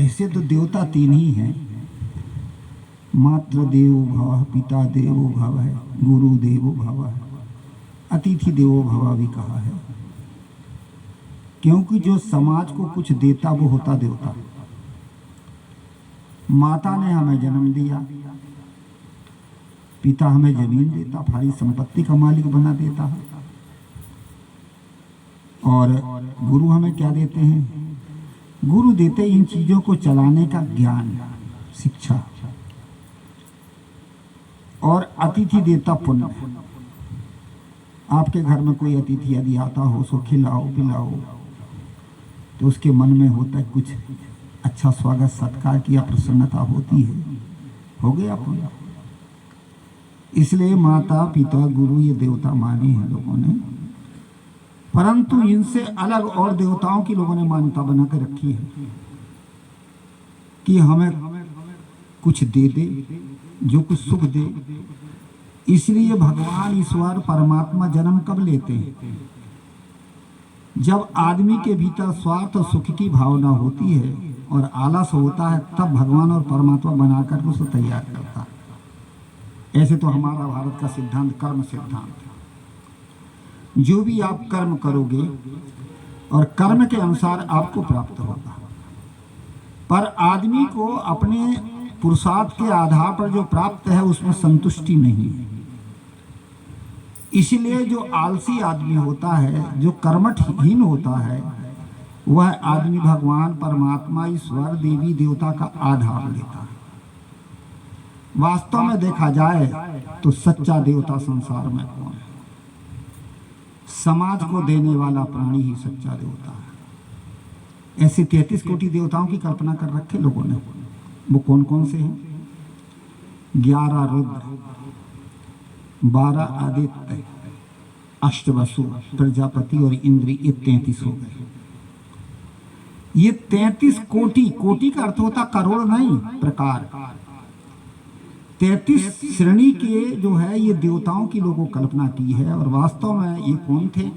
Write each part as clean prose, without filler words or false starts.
ऐसे तो देवता तीन ही हैं, मातृ देवो भव, पिता देवो भव है, गुरु देवो भव है, अतिथि देवो भव भी कहा है। क्योंकि जो समाज को कुछ देता वो होता देवता। माता ने हमें जन्म दिया, पिता हमें जमीन देता, सारी संपत्ति का मालिक बना देता है, और गुरु हमें क्या देते हैं? गुरु देते इन चीजों को चलाने का ज्ञान, शिक्षा, और अतिथि देता पुण्य। आपके घर में कोई अतिथि यदि आता हो, उसको खिलाओ पिलाओ, तो उसके मन में होता है कुछ अच्छा, स्वागत सत्कार किया, प्रसन्नता होती है, हो गया पुण्य। इसलिए माता पिता गुरु ये देवता माने हैं लोगों ने, परंतु इनसे अलग और देवताओं की लोगों ने मान्यता बना के रखी है कि हमें कुछ दे दे, जो कुछ सुख दे। इसलिए भगवान ईश्वर परमात्मा जन्म कब लेते हैं? जब आदमी के भीतर स्वार्थ और सुख की भावना होती है और आलस होता है, तब भगवान और परमात्मा बनाकर उसे तैयार करता है। ऐसे तो हमारा भारत का सिद्धांत कर्म सिद्धांत है। जो भी आप कर्म करोगे और कर्म के अनुसार आपको प्राप्त होगा, पर आदमी को अपने पुरुषार्थ के आधार पर जो प्राप्त है उसमें संतुष्टि नहीं है। इसलिए जो आलसी आदमी होता है, जो कर्मठहीन होता है, वह आदमी भगवान परमात्मा ईश्वर देवी देवता का आधार लेता है। वास्तव में देखा जाए तो सच्चा देवता संसार में कौन है? समाज को देने वाला प्राणी ही सच्चा देवता है। ऐसे 33 कोटि देवताओं की कल्पना कर रखे लोगों ने। वो कौन कौन से हैं? 11 रुद्र, 12 आदित्य, अष्टवसु, प्रजापति और इंद्र, ये 33 हो गए। ये 33 कोटि, कोटि का अर्थ होता करोड़ नहीं, प्रकार। 33 श्रेणी के जो है ये देवताओं की लोगों कल्पना की है। और वास्तव में ये कौन थे?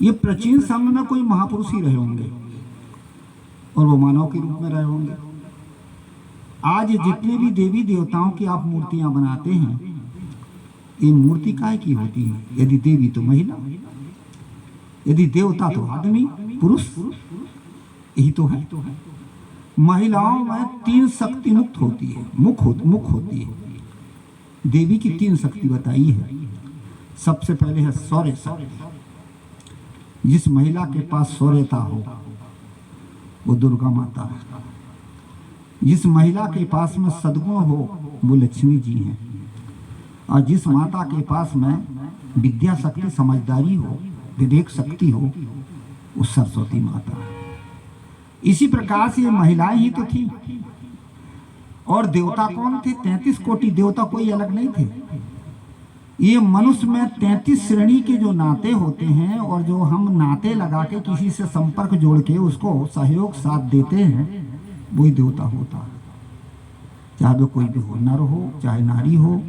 ये प्राचीन समय में कोई महापुरुष ही रहे होंगे और वो मानव के रूप में रहे होंगे। आज जितने भी देवी देवताओं की आप मूर्तियां बनाते हैं, ये मूर्ति काय की होती है? यदि देवी तो महिला, यदि देवता तो आदमी पुरुष, यही तो है। महिलाओं में 3 शक्ति मुक्त होती है, मुख होती है। देवी की 3 शक्ति बताई है। सबसे पहले है शौर्य शक्ति। जिस महिला के पास शौर्यता हो वो दुर्गा माता है। जिस महिला के पास में सद्गुण हो वो लक्ष्मी जी हैं। और जिस माता के पास में विद्या शक्ति, समझदारी हो, विवेक शक्ति हो, वो सरस्वती माता है। इसी प्रकार से ये महिलाएं ही तो थी। और देवता कौन थे? 33 कोटि देवता, कोई अलग नहीं थे। ये मनुष्य में 33 श्रेणी के जो नाते होते हैं, और जो हम नाते लगा के किसी से संपर्क जोड़ के उसको सहयोग साथ देते हैं, वही देवता होता है। चाहे वो कोई भी हो, नर हो चाहे नारी हो,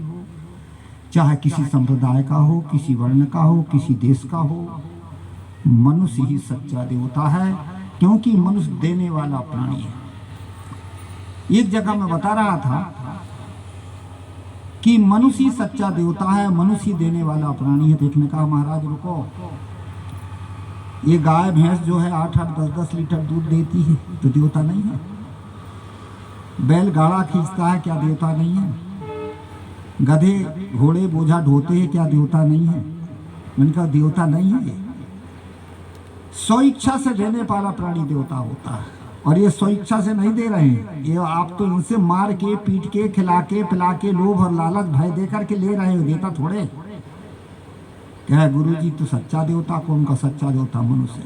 चाहे किसी संप्रदाय का हो, किसी वर्ण का हो, किसी देश का हो, मनुष्य ही सच्चा देवता है। क्योंकि मनुष्य देने वाला प्राणी है। एक जगह मैं बता रहा था कि मनुष्य ही सच्चा देवता है, मनुष्य ही देने वाला प्राणी है। देखने का महाराज रुको, ये गाय भैंस जो है 8-8, 10-10 लीटर दूध देती है, तो देवता नहीं है। बैल गाड़ा खींचता है, क्या देवता नहीं है? गधे घोड़े बोझा ढोते हैं, क्या देवता नहीं है? मैंने कहा देवता नहीं है। स्व इच्छा से देने वाला प्राणी देवता होता है। और ये स्व इच्छा से नहीं दे रहे हैं, ये आप तो इनसे मार के, पीट के, खिला के, पिला के, लोभ और लालच भय दे करके ले रहे हो। देता थोड़े। क्या गुरु जी तो सच्चा देवता, कौन का सच्चा देवता? मनुष्य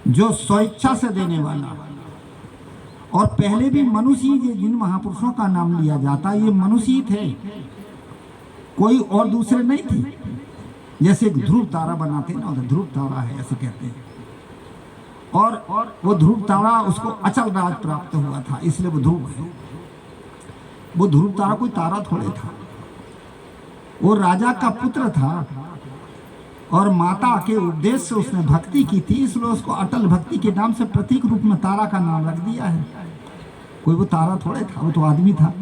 जो स्व इच्छा से देने वाला। और पहले भी मनुष्य ही, जिन महापुरुषों का नाम लिया जाता ये मनुष्य ही थे, कोई और दूसरे नहीं थे। जैसे एक ध्रुव तारा बनाते ना, ध्रुव तारा है ऐसे कहते हैं। और वो ध्रुव तारा, उसको अचल राज प्राप्त हुआ था, इसलिए वो ध्रुव है। वो ध्रुव तारा कोई तारा थोड़े था, वो राजा का पुत्र था। और माता के उपदेश से उसने भक्ति की थी, इसलिए उसको अटल भक्ति के नाम से प्रतीक रूप में तारा का नाम रख दिया है। कोई वो तारा थोड़े था, वो तो आदमी था।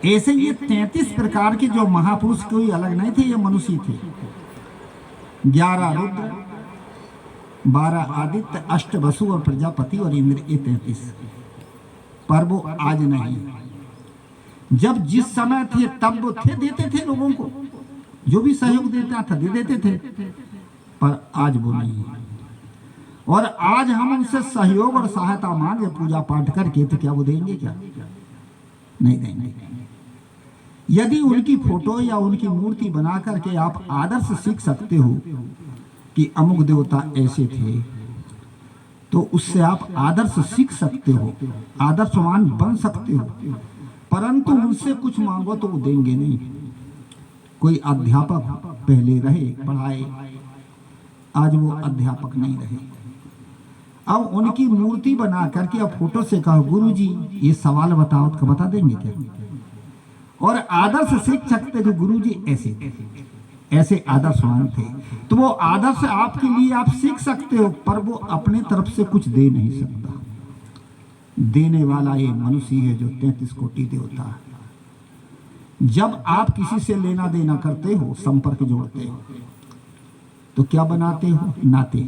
ऐसे ये 33 प्रकार के जो महापुरुष कोई अलग नहीं थे, ये मनुष्य थे। 11 रुद्र, 12 आदित्य, 8 वसु और प्रजापति और इंद्र, ये 33। पर वो आज नहीं। जब जिस समय थे तब वो थे, देते थे लोगों को, जो भी सहयोग देता था दे देते थे, पर आज वो नहीं है। और आज हम उनसे सहयोग और सहायता मांगे पूजा पाठ करके, तो क्या वो देंगे? क्या नहीं देंगे। यदि उनकी फोटो या उनकी मूर्ति बना करके आप आदर्श सीख सकते हो कि अमुक देवता ऐसे थे, तो उससे आप आदर्श सीख सकते हो, आदर्शवान बन सकते हो। परंतु उनसे कुछ मांगो तो वो देंगे नहीं। कोई अध्यापक पहले रहे, पढ़ाए, आज वो अध्यापक नहीं रहे। अब उनकी मूर्ति बना करके अब फोटो से कहो गुरुजी ये सवाल बताओ, तो बता देंगे क्या? और आदर्श सीख सकते कि गुरुजी ऐसे थे, ऐसे आदर्शवान थे, तो वो आदर्श आपके लिए आप सीख सकते हो, पर वो अपने तरफ से कुछ दे नहीं सकता। देने वाला ये मनुष्य है जो 33 कोटि देवता है। जब आप किसी से लेना देना करते हो, संपर्क जोड़ते हो, तो क्या बनाते हो? नाते।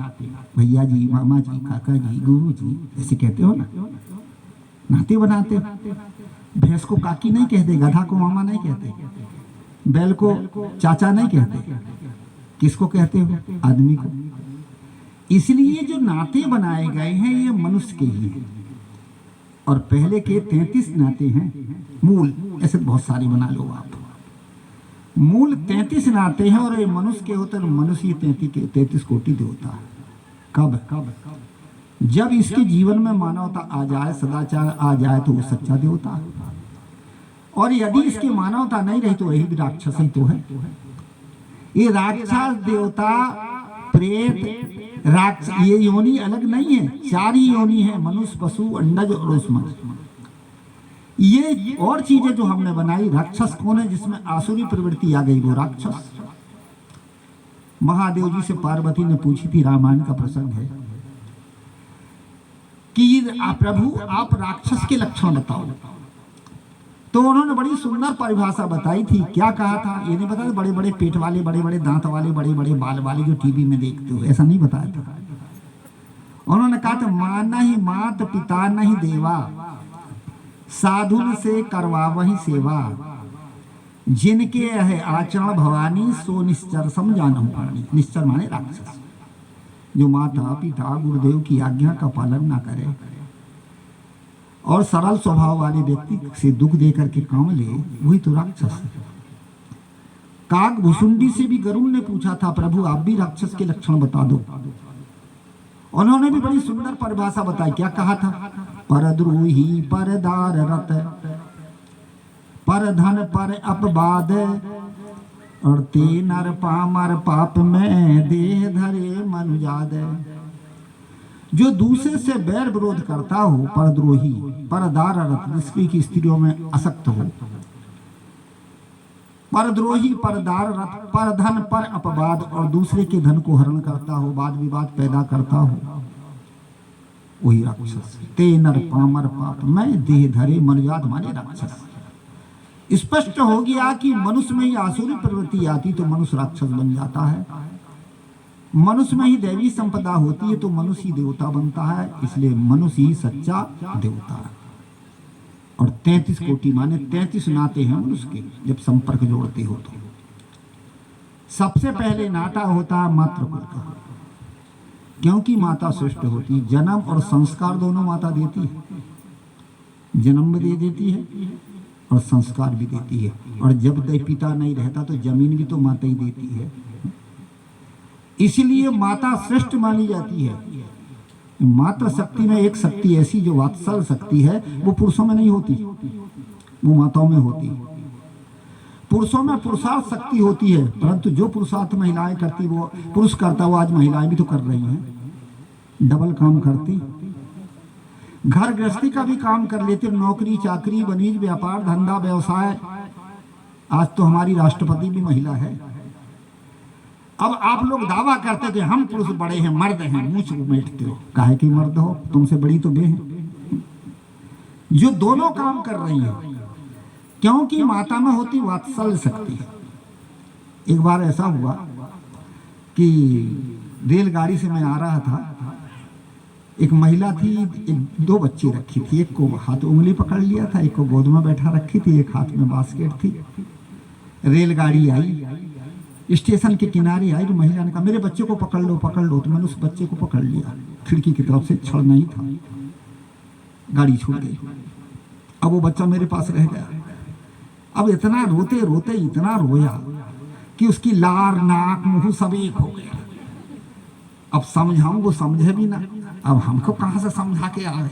भैया जी, मामा जी, काका जी, गुरु जी, ऐसे कहते हो ना, नाते बनाते हो। भैंस को काकी नहीं कहते, गधा को मामा नहीं कहते, बैल को चाचा नहीं कहते, किसको कहते हो? आदमी को। इसलिए जो नाते बनाए गए हैं ये मनुष्य के ही हैं। और पहले के 33 नाते हैं मूल, ऐसे बहुत सारी बना लो आप। मूल 33 नाते हैं और ये मनुष्य के होते हैं। मनुष्य 33 कोटि देवता है। कब? जब इसके जीवन में मानवता आ जाए, सदाचार आ जाए, तो वो सच्चा देवता है। और यदि इसकी मानवता नहीं रही तो वही भी राक्षस ही तो है। ये राक्षस, देवता, प्रेत, राक्षस, ये योनि अलग नहीं है, 4 ही योनि है, मनुष्य, पशु, अंडज और उसमज। ये और चीजें जो हमने बनाई, राक्षस कौन है? जिसमें आसुरी प्रवृत्ति आ गई, वो राक्षस। महादेव जी से पार्वती ने पूछी थी, रामायण का प्रसंग है, कि प्रभु आप राक्षस के लक्षण बताओ। तो उन्होंने बड़ी सुंदर परिभाषा बताई थी। क्या कहा था? ये नहीं बताया बड़े बड़े पेट वाले, बड़े बड़े दांत वाले, बड़े बड़े बाल वाले जो टीवी में देखते हो, ऐसा नहीं बताया था। उन्होंने कहा था, माना ही मात पिता नहीं देवा, साधुन से करवा वही सेवा, जिनके है आचरण भवानी, सो निश्चर समझाना पानी। निश्चर माने राक्षस, जो माता पिता गुरुदेव की आज्ञा का पालन ना करे और सरल स्वभाव वाले व्यक्ति से दुख देकर के काम ले, वही तो राक्षस है। काक भुसुंडी से भी गरुड़ ने पूछा था, प्रभु आप भी राक्षस के लक्षण बता दो। उन्होंने भी बड़ी सुंदर परिभाषा बताई। क्या कहा था? परद्रोही, परदार रत, पर धन पर अपवाद, और ते नर पामर पाप में देह धरे मनुजाद। जो दूसरे से बैर विरोध करता हो, परद्रोही, परदार रत, जिसकी की स्त्रियों में आसक्त हो, परद्रोही, परदार रत, पर धन पर अपवाद, और दूसरे के धन को हरण करता हो, वाद विवाद पैदा करता हो, वही राक्षस। ते नर पामर पाप में देह धरे मनुजाद माने राक्षस। स्पष्ट हो गया कि मनुष्य में ही आसुरी प्रवृत्ति आती तो मनुष्य राक्षस बन जाता है। मनुष्य में ही दैवी संपदा होती है तो मनुष्य ही देवता बनता है। इसलिए मनुष्य ही सच्चा देवता है। और 33 कोटि माने 33 नाते हैं मनुष्य के, जब संपर्क जोड़ते हो तो। सबसे पहले नाता होता है मातृकुल का, क्योंकि माता श्रेष्ठ होती है। जन्म और संस्कार दोनों माता देती है। जन्म भी दे देती है और संस्कार भी देती है। और जब पिता नहीं रहता तो जमीन भी तो माता ही देती है। इसलिए माता श्रेष्ठ मानी जाती है। मातृ शक्ति में एक शक्ति ऐसी जो वात्सल शक्ति है, वो पुरुषों में नहीं होती, वो माताओं में होती है। पुरुषों में पुरुषार्थ शक्ति होती है, परंतु जो पुरुषार्थ महिलाएं करती वो पुरुष करता, वो आज महिलाएं भी तो कर रही हैं। डबल काम करती, घर गृहस्थी का भी काम कर लेते, नौकरी चाकरी, वाणिज्य व्यापार धंधा व्यवसाय। आज तो हमारी राष्ट्रपति भी महिला है। अब आप लोग दावा करते कि हम पुरुष बड़े हैं, मर्द हैं, मूंछ उमेटते हो। काहे कि मर्द हो, तुमसे बड़ी तो बे है जो दोनों काम कर रही हो, क्योंकि माता में होती वात्सल्य शक्ति। एक बार ऐसा हुआ कि रेलगाड़ी से मैं आ रहा था, एक महिला थी, एक दो बच्ची रखी थी, एक को हाथ उंगली पकड़ लिया था, एक को गोद में बैठा रखी थी, एक हाथ में बास्केट थी। रेलगाड़ी आई, स्टेशन के किनारे आई, तो महिला ने कहा मेरे बच्चे को पकड़ लो पकड़ लो। तो मैंने उस बच्चे को पकड़ लिया, खिड़की की तरफ से छड़ नहीं था, गाड़ी छूट गई। अब वो बच्चा मेरे पास रह गया। अब इतना रोते रोते इतना रोया कि उसकी लार नाक मुंह सब एक हो गया। अब समझाऊं, वो समझे भी ना। अब हमको कहां से समझा के आए,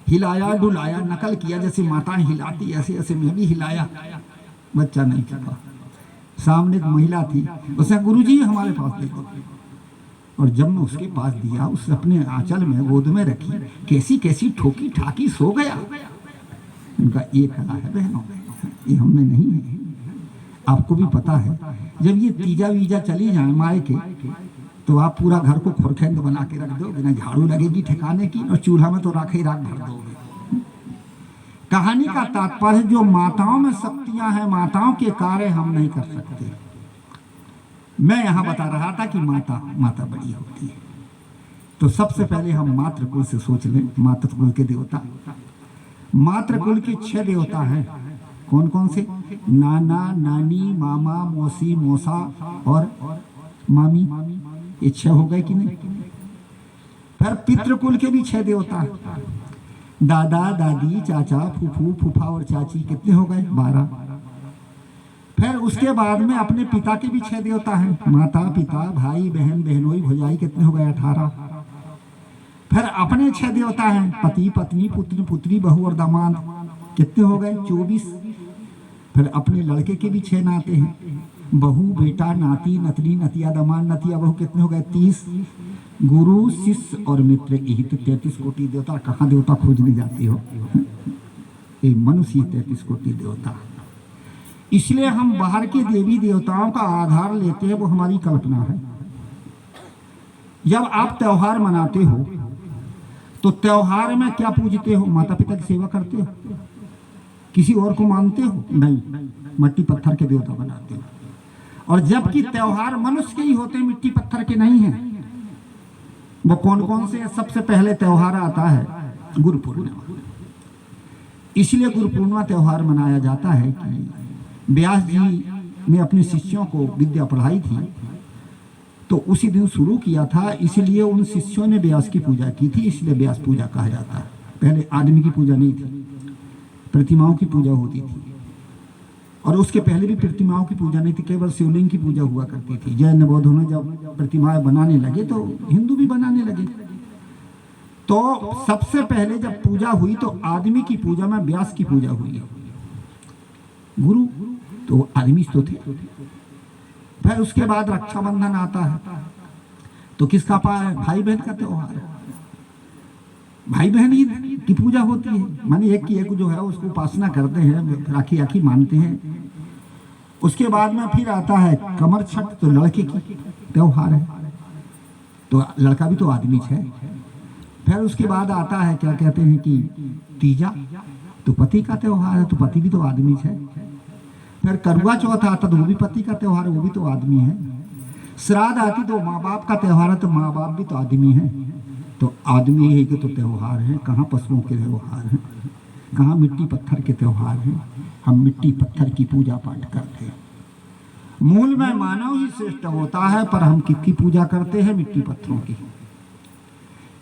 हिलाया डुलाया, नकल किया जैसे माताएं हिलाती, ऐसे ऐसे मैं भी हिलाया, बच्चा नहीं चुका। सामने एक महिला थी, उसने गुरुजी हमारे पास दे दो। और जब मैं उसके पास दिया, उसने अपने आंचल में गोद में रखी, कैसी कैसी ठोकी ठाकी सो गया। उनका ये कला है बहनों, ये हमने नहीं है। आपको भी पता है, जब ये तीजा वीजा चली जाए मायके, तो आप पूरा घर को खुरखेंद बना के रख दोगे ना, झाड़ू लगेगी ठिकाने की, और चूल्हा में तो राख ही राख भर दोगे। कहानी का तात्पर्य जो माताओं में शक्तियां हैं, माताओं के कार्य हम नहीं कर सकते। मैं यहां बता रहा था कि माता माता बड़ी होती है। तो सबसे पहले हम मातृकुल से सोच लें। मातृकुल के देवता, मातृकुल के 6 देवता हैं। कौन कौन से? नाना नानी, मामा मौसी मौसा और मामी। ये 6 हो गए कि नहीं? फिर पितृकुल के भी 6 देवता, दादा दादी चाचा फूफू फूफा और चाची। कितने हो गए? 12। फिर उसके बाद में अपने पिता के भी 6 देवता हैं, माता पिता भाई बहन बहनोई भौजाई। कितने हो गए? 18। फिर अपने 6 देवता हैं, पति पत्नी पुत्र पुत्री बहू और दामाद। कितने हो गए? 24। फिर अपने लड़के के भी 6 नाते हैं, बहू बेटा नाती नतनी नतिया दामाद नतिया बहू। कितने हो गए? 30। गुरु शिष्य और मित्र, यही तो 33 कोटि देवता। कहाँ देवता खोजने जाती हो? ये मनुष्य 33 कोटि देवता। इसलिए हम बाहर के देवी देवताओं का आधार लेते हैं, वो हमारी कल्पना है। जब आप त्योहार मनाते हो तो त्योहार में क्या पूजते हो? माता पिता की सेवा करते हो? किसी और को मानते हो? नहीं, मट्टी पत्थर के देवता बनाते हो। और जबकि त्योहार मनुष्य के ही होते हैं, मिट्टी पत्थर के नहीं हैं। वो कौन कौन से? सबसे पहले त्योहार आता है गुरु पूर्णिमा। इसलिए गुरु पूर्णिमा त्योहार मनाया जाता है कि व्यास जी ने अपने शिष्यों को विद्या पढ़ाई थी, तो उसी दिन शुरू किया था। इसलिए उन शिष्यों ने व्यास की पूजा की थी, इसलिए व्यास पूजा कहा जाता है। पहले आदमी की पूजा नहीं थी, प्रतिमाओं की पूजा होती थी। और उसके पहले भी प्रतिमाओं की पूजा नहीं थी, केवल शिवलिंग की पूजा हुआ करती थी। जैन बौद्धों ने जब प्रतिमाएं बनाने लगे तो हिंदू भी बनाने लगे। तो सबसे पहले जब पूजा हुई तो आदमी की पूजा में व्यास की पूजा हुई है। गुरु तो आदमी तो थे। फिर उसके बाद रक्षाबंधन आता है, तो किसका भाई बहन का त्योहार है। भाई बहन ईद की पूजा होती है, माने एक की एक जो है उसको उपासना करते हैं, राखी आखी मानते हैं। उसके बाद में फिर आता है कमर छठ, तो लड़के की त्योहार है, तो लड़का भी तो आदमी है। फिर उसके बाद आता है क्या कहते हैं कि तीजा, तो पति का त्योहार है, तो पति भी तो आदमी है। फिर करवा चौथ आता, तो वो भी पति का त्योहार है, वो भी तो आदमी है। श्राद्ध आती तो माँ बाप का त्योहार है, तो माँ बाप भी तो आदमी है। तो आदमी ही के तो त्योहार हैं, कहाँ पशुओं के त्योहार हैं, कहाँ मिट्टी पत्थर के त्योहार हैं। हम मिट्टी पत्थर की पूजा पाठ करते हैं। मूल में मानव ही श्रेष्ठ होता है, पर हम किसकी पूजा करते हैं? मिट्टी पत्थरों की।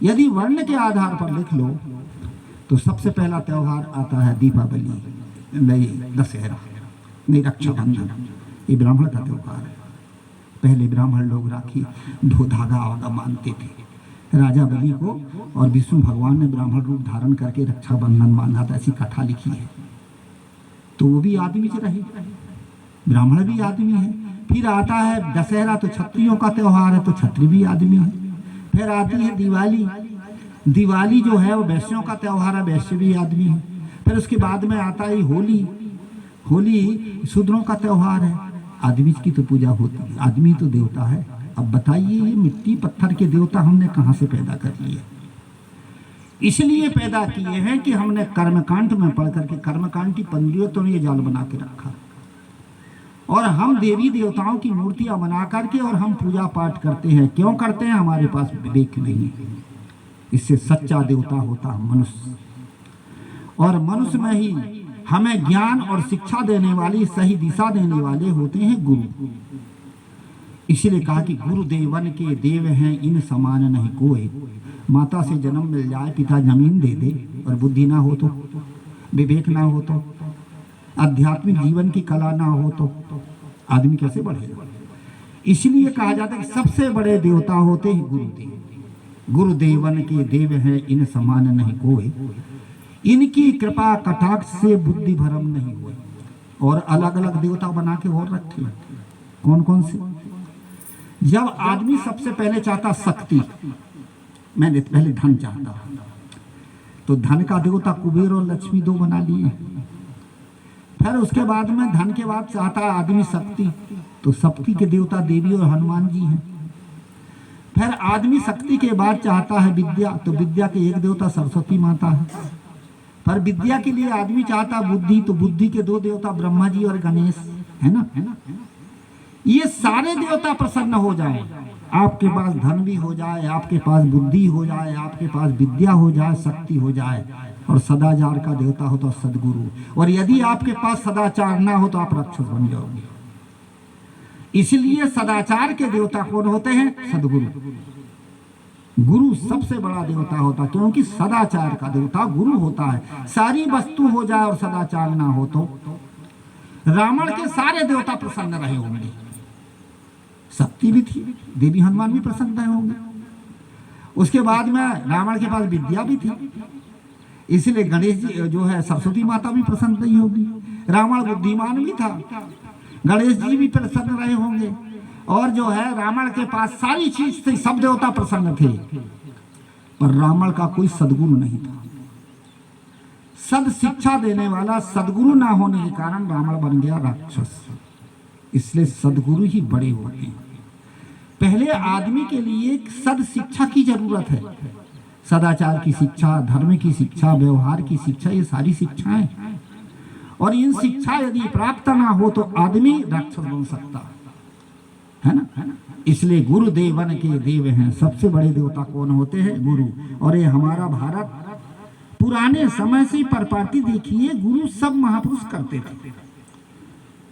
यदि वर्ण के आधार पर लिख लो तो सबसे पहला त्योहार आता है दीपावली, नहीं दशहरा, नहीं रक्षाबंधन। ये ब्राह्मण का त्योहार है। पहले ब्राह्मण लोग राखी धो धागा आगा मानते थे राजा बलि को, और विष्णु भगवान ने ब्राह्मण रूप धारण करके रक्षाबंधन माना था, ऐसी कथा लिखी है। तो वो भी आदमी से रहे, ब्राह्मण भी आदमी है। फिर आता है दशहरा, तो क्षत्रियों का त्योहार है, तो क्षत्रिय भी आदमी है। फिर आती है दिवाली, दिवाली जो है वो वैश्यों का त्योहार है, वैश्य भी आदमी है। फिर उसके बाद में आता है होली, होली शूद्रों का त्योहार है। आदमी की तो पूजा होती है, आदमी तो देवता है। अब बताइए ये मिट्टी पत्थर के देवता हमने कहाँ से पैदा कर लिए? इसलिए पैदा किए हैं कि हमने कर्मकांड में पढ़ करके, कर्मकांड की पंडियों तो ने ये जाल बना के रखा, और हम देवी देवताओं की मूर्तियां बना करके और हम पूजा पाठ करते हैं। क्यों करते हैं? हमारे पास विवेक नहीं है। इससे सच्चा देवता होता है मनुष्य, और मनुष्य में ही हमें ज्ञान और शिक्षा देने वाली, सही दिशा देने वाले होते हैं गुरु। इसीलिए कहा कि गुरुदेवन के देव हैं इन समान नहीं कोई। माता से जन्म मिल जाए, पिता जमीन दे दे, और बुद्धि ना हो तो, विवेक ना हो तो, आध्यात्मिक जीवन की कला ना हो तो आदमी कैसे बढ़ेगा? इसलिए कहा जाता है कि सबसे बड़े देवता होते हैं गुरुदेव। गुरुदेवन के देव हैं इन समान नहीं कोई, इनकी कृपा कटाक्ष से बुद्धि भ्रम नहीं हुए। और अलग अलग देवता बना के और रखे। कौन कौन से? जब आदमी सबसे पहले चाहता शक्ति, मैंने पहले धन चाहता, तो धन का देवता कुबेर और लक्ष्मी दो बना लिए। फिर उसके बाद में धन के बाद चाहता आदमी शक्ति, तो शक्ति के देवता देवी और हनुमान जी हैं। फिर आदमी शक्ति के बाद चाहता है विद्या, तो विद्या के एक देवता सरस्वती माता है। पर विद्या के लिए आदमी चाहता बुद्धि, तो बुद्धि के दो देवता ब्रह्मा जी और गणेश, है ना? ये सारे देवता प्रसन्न हो जाए, आपके पास धन भी हो जाए, आपके पास बुद्धि हो जाए, आपके पास विद्या हो जाए, शक्ति हो जाए, और सदाचार का देवता हो तो सदगुरु। और यदि आपके पास सदाचार ना हो तो आप राक्षस बन जाओगे। इसलिए सदाचार के देवता कौन होते हैं? सदगुरु। गुरु सबसे बड़ा देवता होता, क्योंकि सदाचार का देवता गुरु होता है। सारी वस्तु हो जाए और सदाचार ना हो तो रावण के सारे देवता प्रसन्न रहे होंगे। शक्ति भी थी, देवी हनुमान भी प्रसन्न रहे होंगे। उसके बाद में रावण के पास विद्या भी थी, इसलिए गणेश जी जो है, सरस्वती माता भी प्रसन्न रही होगी। रावण बुद्धिमान भी था, गणेश जी भी प्रसन्न रहे होंगे। और जो है रावण के पास सारी चीज थी, सब देवता प्रसन्न थे, पर रावण का कोई सदगुरु नहीं था। सद शिक्षा देने वाला सदगुरु ना होने के कारण रावण बन गया राक्षस। इसलिए सदगुरु ही बड़े होते हैं। पहले आदमी के लिए सद शिक्षा की जरूरत है। सदाचार की शिक्षा, धर्म की शिक्षा, व्यवहार की शिक्षा, ये सारी शिक्षाएं। और इन शिक्षा यदि प्राप्त ना हो तो आदमी राक्षस बन सकता है ना? इसलिए गुरुदेवन के देव हैं। सबसे बड़े देवता कौन होते हैं? गुरु। और ये हमारा भारत पुराने समय से परपाटी देखिए, गुरु सब महापुरुष करते थे।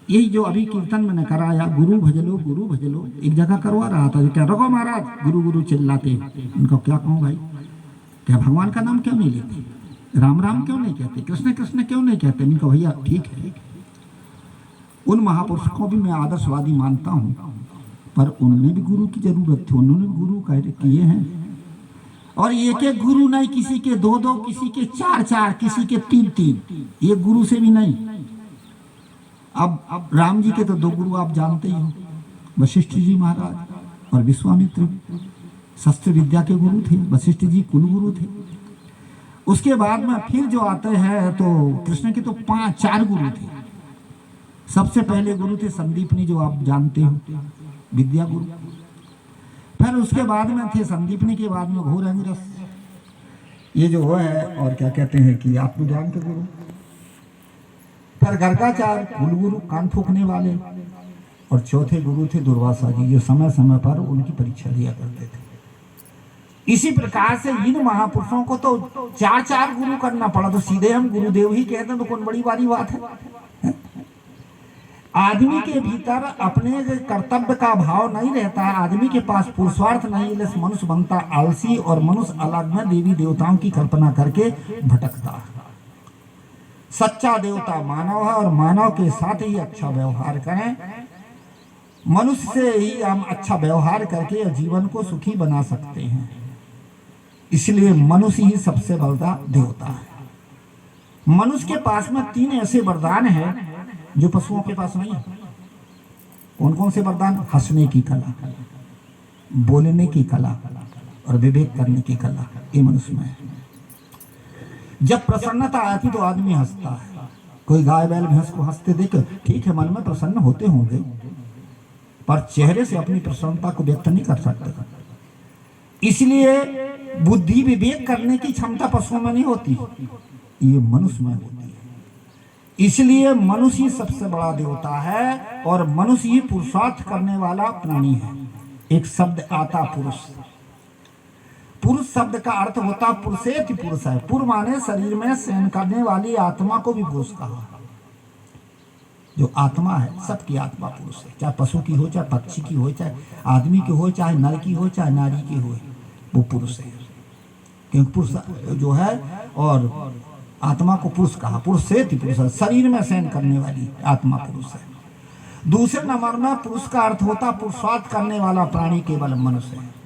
यही जो अभी कीर्तन मैंने कराया, गुरु भजलो गुरु भजलो, एक जगह करवा रहा था, क्या रखो महाराज गुरु गुरु चिल्लाते, उनको क्या कहूँ भाई, क्या भगवान का नाम क्यों नहीं लेते, राम राम क्यों नहीं कहते, कृष्ण कृष्ण क्यों नहीं कहते? इनका भैया ठीक है, उन महापुरुषों को भी मैं आदर्शवादी मानता हूँ, पर उनमें भी गुरु की जरूरत थी, उन्होंने गुरु कार्य किए हैं। और एक एक गुरु नहीं, किसी के दो दो, किसी के चार चार, किसी के तीन तीन, ये गुरु से भी नहीं। अब राम जी के तो दो गुरु आप जानते ही हो, वशिष्ठ जी महाराज और विश्वामित्र। शस्त्र विद्या के गुरु थे, वशिष्ठ जी कुल गुरु थे। उसके बाद में फिर जो आते हैं तो कृष्ण के तो चार गुरु थे। सबसे पहले गुरु थे संदीपनी, जो आप जानते हो, विद्या गुरु। फिर उसके बाद में थे संदीपनी के बाद में घोर अंगिरस, ये जो है, और क्या कहते हैं कि आत्मज्ञान के गुरु। फिर गर्गाचार्य कुल गुरु, कान फूकने वाले। और चौथे गुरु थे दुर्वासा जी, जो समय समय पर उनकी परीक्षा लिया करते थे। इसी प्रकार से इन महापुरुषों को तो चार चार गुरु करना पड़ा, तो सीधे हम गुरुदेव ही कहते हैं तो कौन बड़ी बारी बात है? आदमी के भीतर अपने कर्तव्य का भाव नहीं रहता है, आदमी के पास पुरुषार्थ नहीं, इसलिए मनुष्य बनता आलसी, और मनुष्य अलग में देवी देवताओं की कल्पना करके भटकता है। सच्चा देवता मानव है, और मानव के साथ ही अच्छा व्यवहार करें। मनुष्य से ही हम अच्छा व्यवहार करके जीवन को सुखी बना सकते हैं। इसलिए मनुष्य ही सबसे बड़ा देवता है। मनुष्य के पास में तीन ऐसे वरदान हैं जो पशुओं के पास नहीं है। कौन कौन से वरदान? हंसने की कला, बोलने की कला, और विवेक करने की कला, ये मनुष्य में है। जब प्रसन्नता आती तो आदमी हंसता है। कोई गाय बैल भैंस को हंसते देख, ठीक है, मन में प्रसन्न होते होंगे, पर चेहरे से अपनी प्रसन्नता को व्यक्त नहीं कर सकते। इसलिए बुद्धि विवेक करने की क्षमता पशुओं में नहीं होती, ये मनुष्य में होती है। इसलिए मनुष्य ही सबसे बड़ा देवता है और मनुष्य ही पुरुषार्थ करने वाला प्राणी है। एक शब्द आता पुरुष, पुरुष शब्द का अर्थ होता पुरुषेति पुरुष है। पुर माने शरीर में शयन करने वाली आत्मा को भी पुरुष कहा। जो आत्मा है, सबकी आत्मा पुरुष है, चाहे पशु की हो, चाहे पक्षी की हो, चाहे आदमी की हो, चाहे नर की हो, चाहे नारी की हो, वो पुरुष है। क्योंकि पुरुष जो है और आत्मा को पुरुष कहा, पुरुषेति पुरुष है, शरीर में शयन करने वाली आत्मा पुरुष है। दूसरे नंबर में पुरुष का अर्थ होता पुरुषार्थ करने वाला प्राणी केवल मनुष्य है।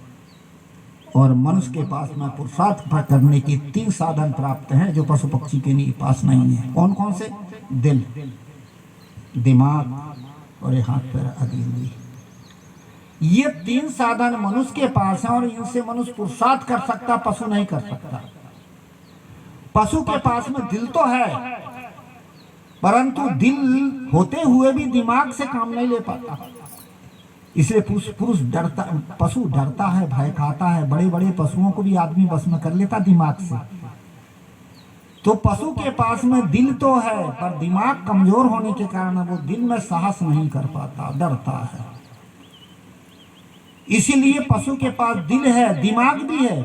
और मनुष्य के पास में पुरुषार्थ करने के 3 साधन प्राप्त हैं जो पशु पक्षी के पास नहीं है। कौन कौन से? दिल, दिमाग और हाथ पैर आदि हुई। ये 3 साधन मनुष्य के पास हैं और इनसे मनुष्य पुरुषार्थ कर सकता, पशु नहीं कर सकता। पशु के पास में दिल तो है, परंतु दिल होते हुए भी दिमाग से काम नहीं ले पाता। इसलिए पुरुष डरता, पशु डरता है, भय खाता है। बड़े बड़े पशुओं को भी आदमी बस में कर लेता दिमाग से। तो पशु के पास में दिल तो है, पर दिमाग कमजोर होने के कारण वो दिल में साहस नहीं कर पाता, डरता है। इसीलिए पशु के पास दिल है, दिमाग भी है,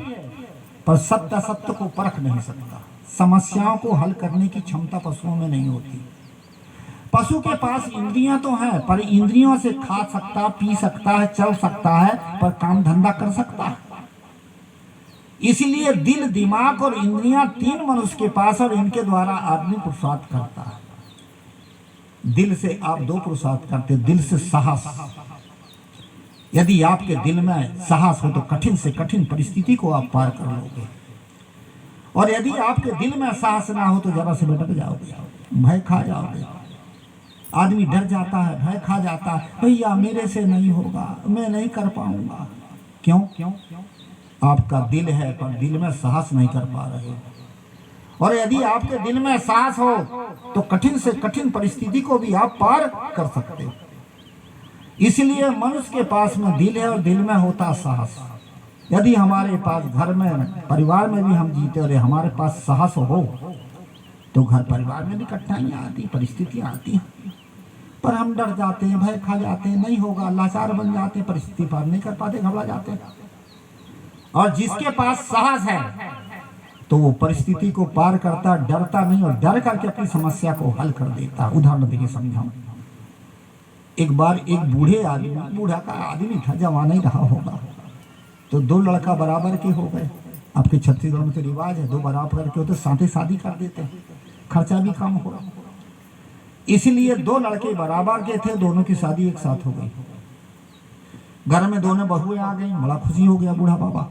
पर सत्य सत्य को परख नहीं सकता। समस्याओं को हल करने की क्षमता पशुओं में नहीं होती। पशु के पास इंद्रियां तो हैं, पर इंद्रियों से खा सकता, पी सकता है, चल सकता है, पर काम धंधा कर सकता है। इसलिए दिल, दिमाग और इंद्रियां 3 मनुष्य के पास, और इनके द्वारा आदमी पुरुषार्थ करता है। दिल से आप 2 पुरुषार्थ करते। दिल से साहस, यदि आपके दिल में साहस हो तो कठिन से कठिन परिस्थिति को आप पार कर लोगे। और यदि आपके दिल में साहस ना हो तो जरा से भटक जाओगे, भय खा जाओगे। आदमी डर जाता है, भय खा जाता है, भैया मेरे से नहीं होगा, मैं नहीं कर पाऊंगा। क्यों? आपका दिल है, पर दिल में साहस नहीं कर पा रहे। और यदि आपके दिल में साहस हो तो कठिन से कठिन परिस्थिति को भी आप पार कर सकते हो। इसलिए मनुष्य के पास में दिल है और दिल में होता साहस। यदि हमारे पास घर में, परिवार में भी हम जीते और हमारे पास साहस हो तो घर परिवार में भी कठिनाइयाँ आती, परिस्थितियाँ आती हैं, पर हम डर जाते हैं, भय खा जाते हैं, नहीं होगा, लाचार बन जाते हैं, परिस्थिति पार नहीं कर पाते, घबरा जाते हैं। और जिसके पास साहस है तो वो परिस्थिति को पार करता, डरता नहीं, और डर करके अपनी समस्या को हल कर देता। उदाहरण देके समझाऊं। एक बार एक बूढ़े आदमी, बूढ़ा का आदमी था, जवान ही रहा होगा, तो 2 लड़का बराबर के हो गए। आपके छत्तीसगढ़ में तो रिवाज है, 2 बराबर के होते साथ ही शादी कर देते हैं, खर्चा भी कम हो। इसलिए 2 लड़के बराबर के थे, दोनों की शादी एक साथ हो गई। घर में दोनों बहुएं आ गई, बड़ा खुशी हो गया बूढ़ा बाबा।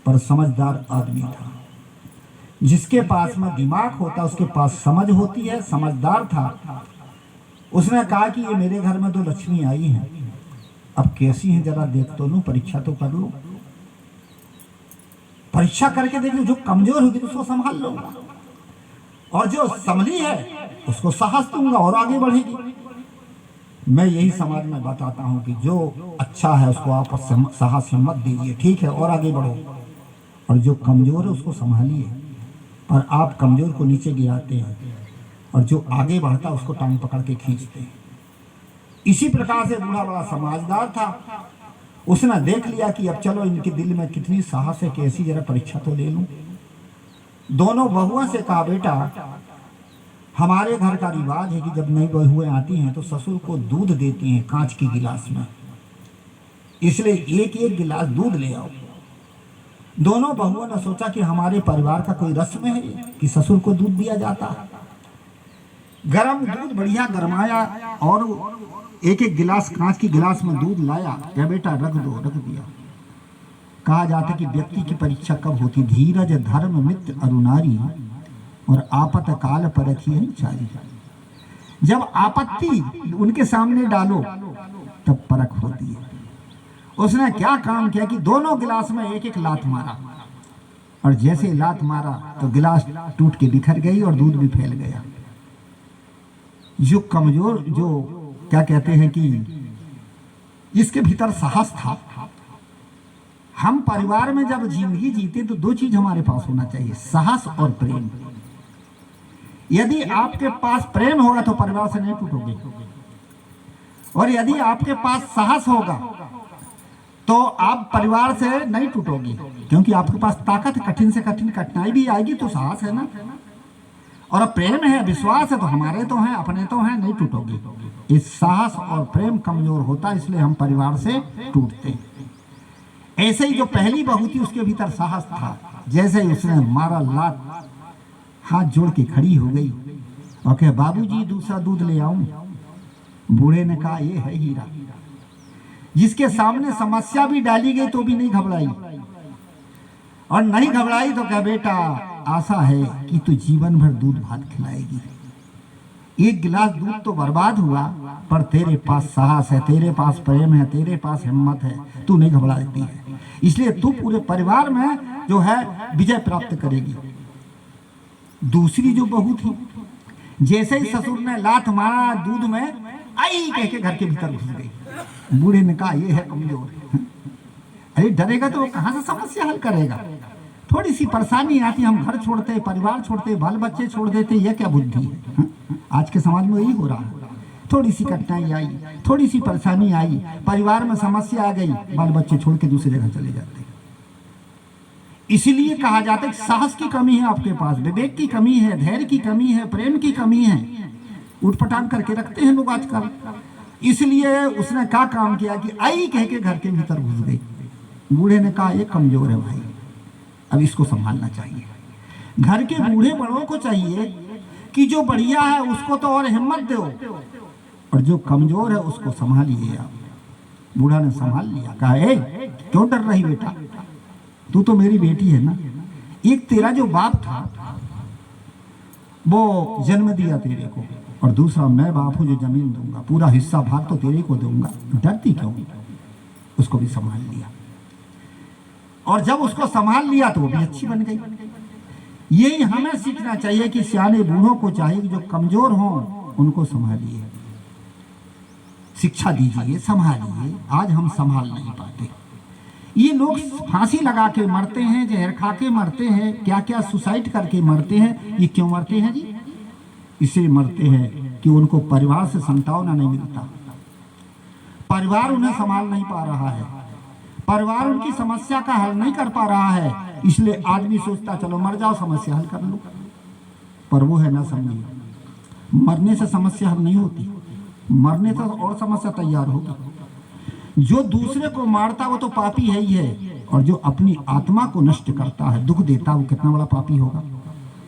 पर समझदार आदमी था, जिसके पास में दिमाग होता उसके पास समझ होती है, समझदार था। उसने कहा कि ये मेरे घर में 2 लक्ष्मी आई हैं, अब कैसी हैं जरा देख तो लूं, परीक्षा तो कर लो। परीक्षा करके देख लो, जो कमजोर होगी तो उसको संभाल लूंगा, और जो संभली है उसको साहस दूंगा और आगे बढ़ेगी। मैं यही समाज में बताता हूँ कि जो अच्छा है उसको आप साहस हिम्मत दीजिए, ठीक है, और आगे बढ़ो। और जो कमजोर है उसको संभालिए, पर आप कमजोर को नीचे गिराते हैं और जो आगे बढ़ता है उसको टांग पकड़ के खींचते हैं। इसी प्रकार से बूढ़ा बड़ा समझदार था। उसने देख लिया कि अब चलो इनके दिल में कितनी साहस है, कैसी जरा परीक्षा तो ले लूं। दोनों बहुओं से कहा, बेटा हमारे घर का रिवाज है कि जब नई बहुएं आती हैं तो ससुर को दूध देती हैं कांच की गिलास में, इसलिए एक एक गिलास दूध ले आओ। दोनों बहुओं ने सोचा कि हमारे परिवार का कोई रस्म है कि ससुर को दूध दिया जाता है। गरम दूध बढ़िया गरमाया और एक एक गिलास कांच की गिलास में दूध लाया। क्या बेटा रख दो, रख दिया। कहा जाता कि व्यक्ति की परीक्षा कब होती? धीरज धर्म मित्र अरुनारी और आपत काल परखी है चारी। जब आपत्ति उनके सामने डालो तब परख होती है। उसने क्या काम किया कि दोनों गिलास में एक एक लात मारा, और जैसे लात मारा तो गिलास टूट के बिखर गई और दूध भी फैल गया। जो कमजोर, जो क्या कहते हैं कि इसके भीतर साहस था। हम परिवार में जब जिंदगी जीते तो दो चीज हमारे पास होना चाहिए, साहस और प्रेम। यदि आपके पास प्रेम होगा तो परिवार से नहीं टूटोगे, और यदि आपके पास साहस होगा तो आप परिवार से नहीं टूटोगे, क्योंकि आपके पास ताकत है। कठिन से कठिन कठिनाई भी आएगी तो साहस है ना, और प्रेम है, विश्वास है, तो हमारे तो हैं, अपने तो हैं, नहीं टूटोगे। इस साहस और प्रेम कमजोर होता, इसलिए हम परिवार से टूटते। ऐसे ही जो पहली बहू थी उसके भीतर साहस था। जैसे ही उसने मारा लात, हाथ जोड़ के खड़ी हो गई और कहे बाबूजी दूसरा दूध ले आऊं। बूढ़े ने कहा ये है हीरा। जिसके सामने समस्या भी डाली गई तो भी नहीं घबराई, और नहीं घबराई तो कहा बेटा आशा है कि तू जीवन भर दूध भात खिलाएगी। एक गिलास दूध तो बर्बाद हुआ, पर तेरे पास साहस है, तेरे पास प्रेम है, तेरे पास हिम्मत है, तू नहीं घबराती है, इसलिए तू पूरे परिवार में जो है विजय प्राप्त करेगी। दूसरी जो बहू थी, जैसे ही ससुर ने लात मारा दूध में, आई कह के घर के भीतर घुस गई। बूढ़े ने कहा ये है कमजोर। अरे डरेगा तो वो कहां से समस्या हल करेगा। थोड़ी सी परेशानी आती, हम घर छोड़ते, परिवार छोड़ते, बाल बच्चे छोड़ देते, ये क्या बुद्धि है। आज के समाज में यही हो रहा है। थोड़ी सी कठिनाई आई, थोड़ी सी परेशानी आई, परिवार में समस्या आ गई, बाल बच्चे छोड़ के दूसरी जगह चले जाते। इसीलिए कहा जाता है साहस की कमी है आपके पास, विवेक की कमी है, धैर्य की कमी है, प्रेम की कमी है। उठपटांग करके रखते हैं लोग आजकल। इसलिए उसने क्या काम किया कि आई कह के घर के भीतर घुस गई। बूढ़े ने कहा ये कमजोर है भाई, अब इसको संभालना चाहिए। घर के बूढ़े बड़ों को चाहिए कि जो बढ़िया है उसको तो और हिम्मत दो, और जो कमजोर है उसको संभालिए आप। बूढ़ा ने संभाल लिया, कहा ए क्यों डर रही बेटा, तू तो मेरी बेटी है ना। एक तेरा जो बाप था वो जन्म दिया तेरे को, और दूसरा मैं बाप हूं जो जमीन दूंगा, पूरा हिस्सा भाग तो तेरे को दूंगा, डरती क्यों। उसको भी संभाल लिया, और जब उसको संभाल लिया तो वो भी अच्छी बन गई। यही हमें सीखना चाहिए कि सियाने बूढ़ों को चाहिए कि जो कमजोर हों उनको संभालिए, शिक्षा दीजिए, संभालिए। आज हम संभाल नहीं पाते। ये लोग फांसी लगा के मरते हैं, जहर खा के मरते हैं, क्या क्या सुसाइड करके मरते हैं। ये क्यों मरते हैं जी? इसलिए मरते हैं कि उनको परिवार से संतावना नहीं मिलता, परिवार उन्हें संभाल नहीं पा रहा है, परिवार उनकी समस्या का हल नहीं कर पा रहा है। इसलिए आदमी सोचता चलो मर जाओ, समस्या हल कर लो, पर वो है ना समझिए, मरने से समस्या हल नहीं होती, मरने से और समस्या तैयार होगी। जो दूसरे को मारता वो तो पापी है ही है, और जो अपनी आत्मा को नष्ट करता है, दुख देता, वो कितना बड़ा पापी होगा।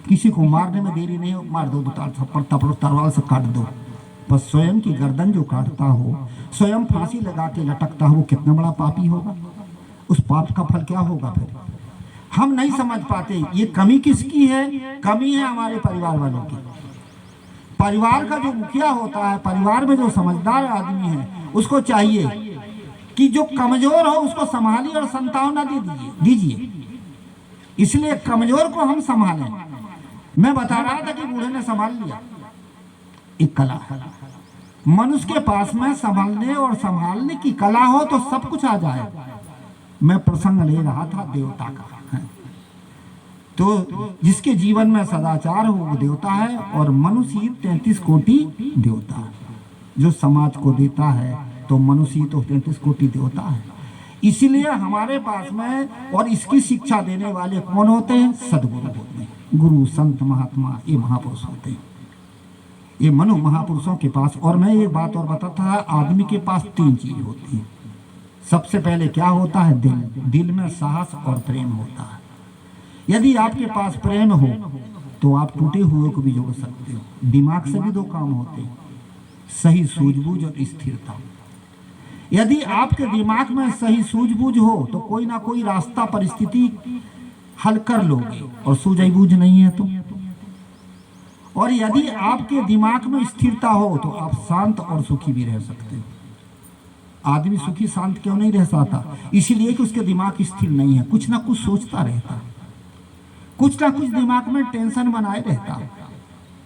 किसी को मारने में देरी नहीं हो, मार दो, तलवार से काट दो। पर स्वयं की गर्दन जो काटता हो, स्वयं फांसी लगा के लटकता हो, वो कितना बड़ा पापी होगा। उस पाप का फल क्या होगा फिर। हम नहीं समझ पाते ये कमी किसकी है। कमी है हमारे परिवार वालों की। परिवार का जो मुखिया होता है, परिवार में जो समझदार आदमी है, उसको चाहिए कि जो कमजोर हो उसको संभालिए और संतावना दीजिए। इसलिए कमजोर को हम संभालें। मैं बता रहा था कि बूढ़े ने संभाल लिया। एक कला है मनुष्य के पास में, संभालने और संभालने की कला हो तो सब कुछ आ जाए। मैं प्रसंग ले रहा था देवता का, तो जिसके जीवन में सदाचार हो वो देवता है, और मनुष्य 33 कोटि देवता है। जो समाज को देता है तो मनुष्य तो 33 कोटि देवता है। इसलिए हमारे पास में, और इसकी शिक्षा देने वाले कौन होते हैं? सदगुरु होते हैं। गुरु, संत, महात्मा, ये महापुरुष होते हैं, ये मनु महापुरुषों के पास। और मैं एक बात और बताता था, आदमी के पास 3 चीज होती है। सबसे पहले क्या होता है? दिल। दिल में साहस और प्रेम होता है। यदि आपके पास प्रेम हो तो आप टूटे हुए को भी जोड़ सकते हो। दिमाग से भी 2 काम होते हैं, सही सूझबूझ और स्थिरता। यदि आपके दिमाग में सही सूझबूझ हो तो कोई ना कोई रास्ता, परिस्थिति हल कर लोगे, और सूझबूझ नहीं है तो। और यदि आपके दिमाग में स्थिरता हो तो आप शांत और सुखी भी रह सकते हो। आदमी सुखी शांत क्यों नहीं रह सकता? इसीलिए कि उसके दिमाग स्थिर नहीं है, कुछ ना कुछ सोचता रहता, कुछ ना कुछ दिमाग में टेंशन बनाए रहता।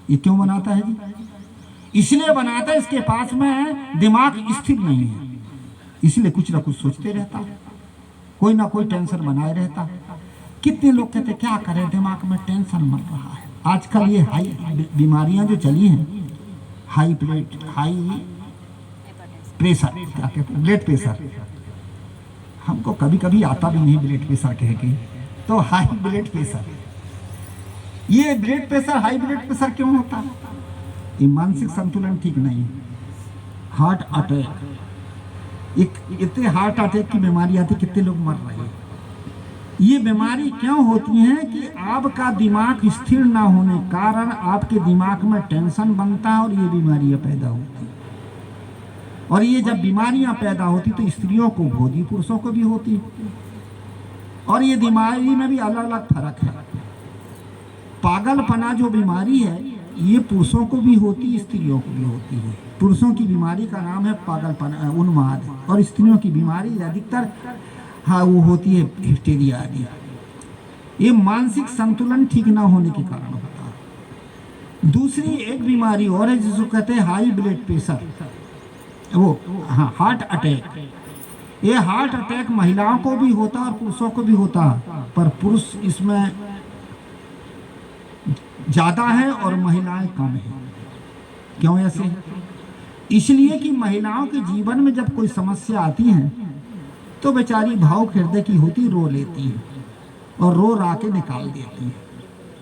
ये क्यों बनाता है जी? इसलिए बनाता है, इसके पास में दिमाग स्थिर नहीं है। इसलिए कुछ ना कुछ सोचते रहता, कोई ना कोई टेंशन बनाए रहता। कितने लोग कहते क्या करें, दिमाग में टेंशन मर रहा है। आजकल ये हाई बीमारियां जो चली हैं, हाई प्रेशर, क्या कहते हैं, ब्लड प्रेशर, हमको कभी कभी आता भी नहीं ब्लड प्रेशर कह के, तो हाई ब्लड प्रेशर। ये blood pressure, high blood pressure क्यों होता है? ये मानसिक संतुलन ठीक नहीं है। हार्ट अटैक, इतने हार्ट अटैक की बीमारी आती, कितने लोग मर रहे हैं। ये बीमारी क्यों होती है कि आपका दिमाग स्थिर ना होने कारण आपके दिमाग में टेंशन बनता है और ये बीमारियां पैदा होती है। और ये जब बीमारियां पैदा होती तो स्त्रियों को होती, पुरुषों को भी होती। और ये बीमारी में भी अलग अलग फर्क है। पागलपना जो बीमारी है ये पुरुषों को भी होती, स्त्रियों को भी होती है। पुरुषों की बीमारी का नाम है पागलपना, उन्माद, और स्त्रियों की बीमारी अधिकतर वो होती है हिस्टेरिया आदि। ये मानसिक संतुलन ठीक ना होने के कारण होता है। दूसरी एक बीमारी और है जिसको कहते हैं हाई ब्लड प्रेशर, वो हार्ट अटैक। ये हार्ट अटैक महिलाओं को भी होता है और पुरुषों को भी होता है, पर पुरुष इसमें ज्यादा है और महिलाएं कम है। क्यों ऐसे? इसलिए कि महिलाओं के जीवन में जब कोई समस्या आती है तो बेचारी भाव हृदय की होती, रो लेती है और रो रा के निकाल देती है।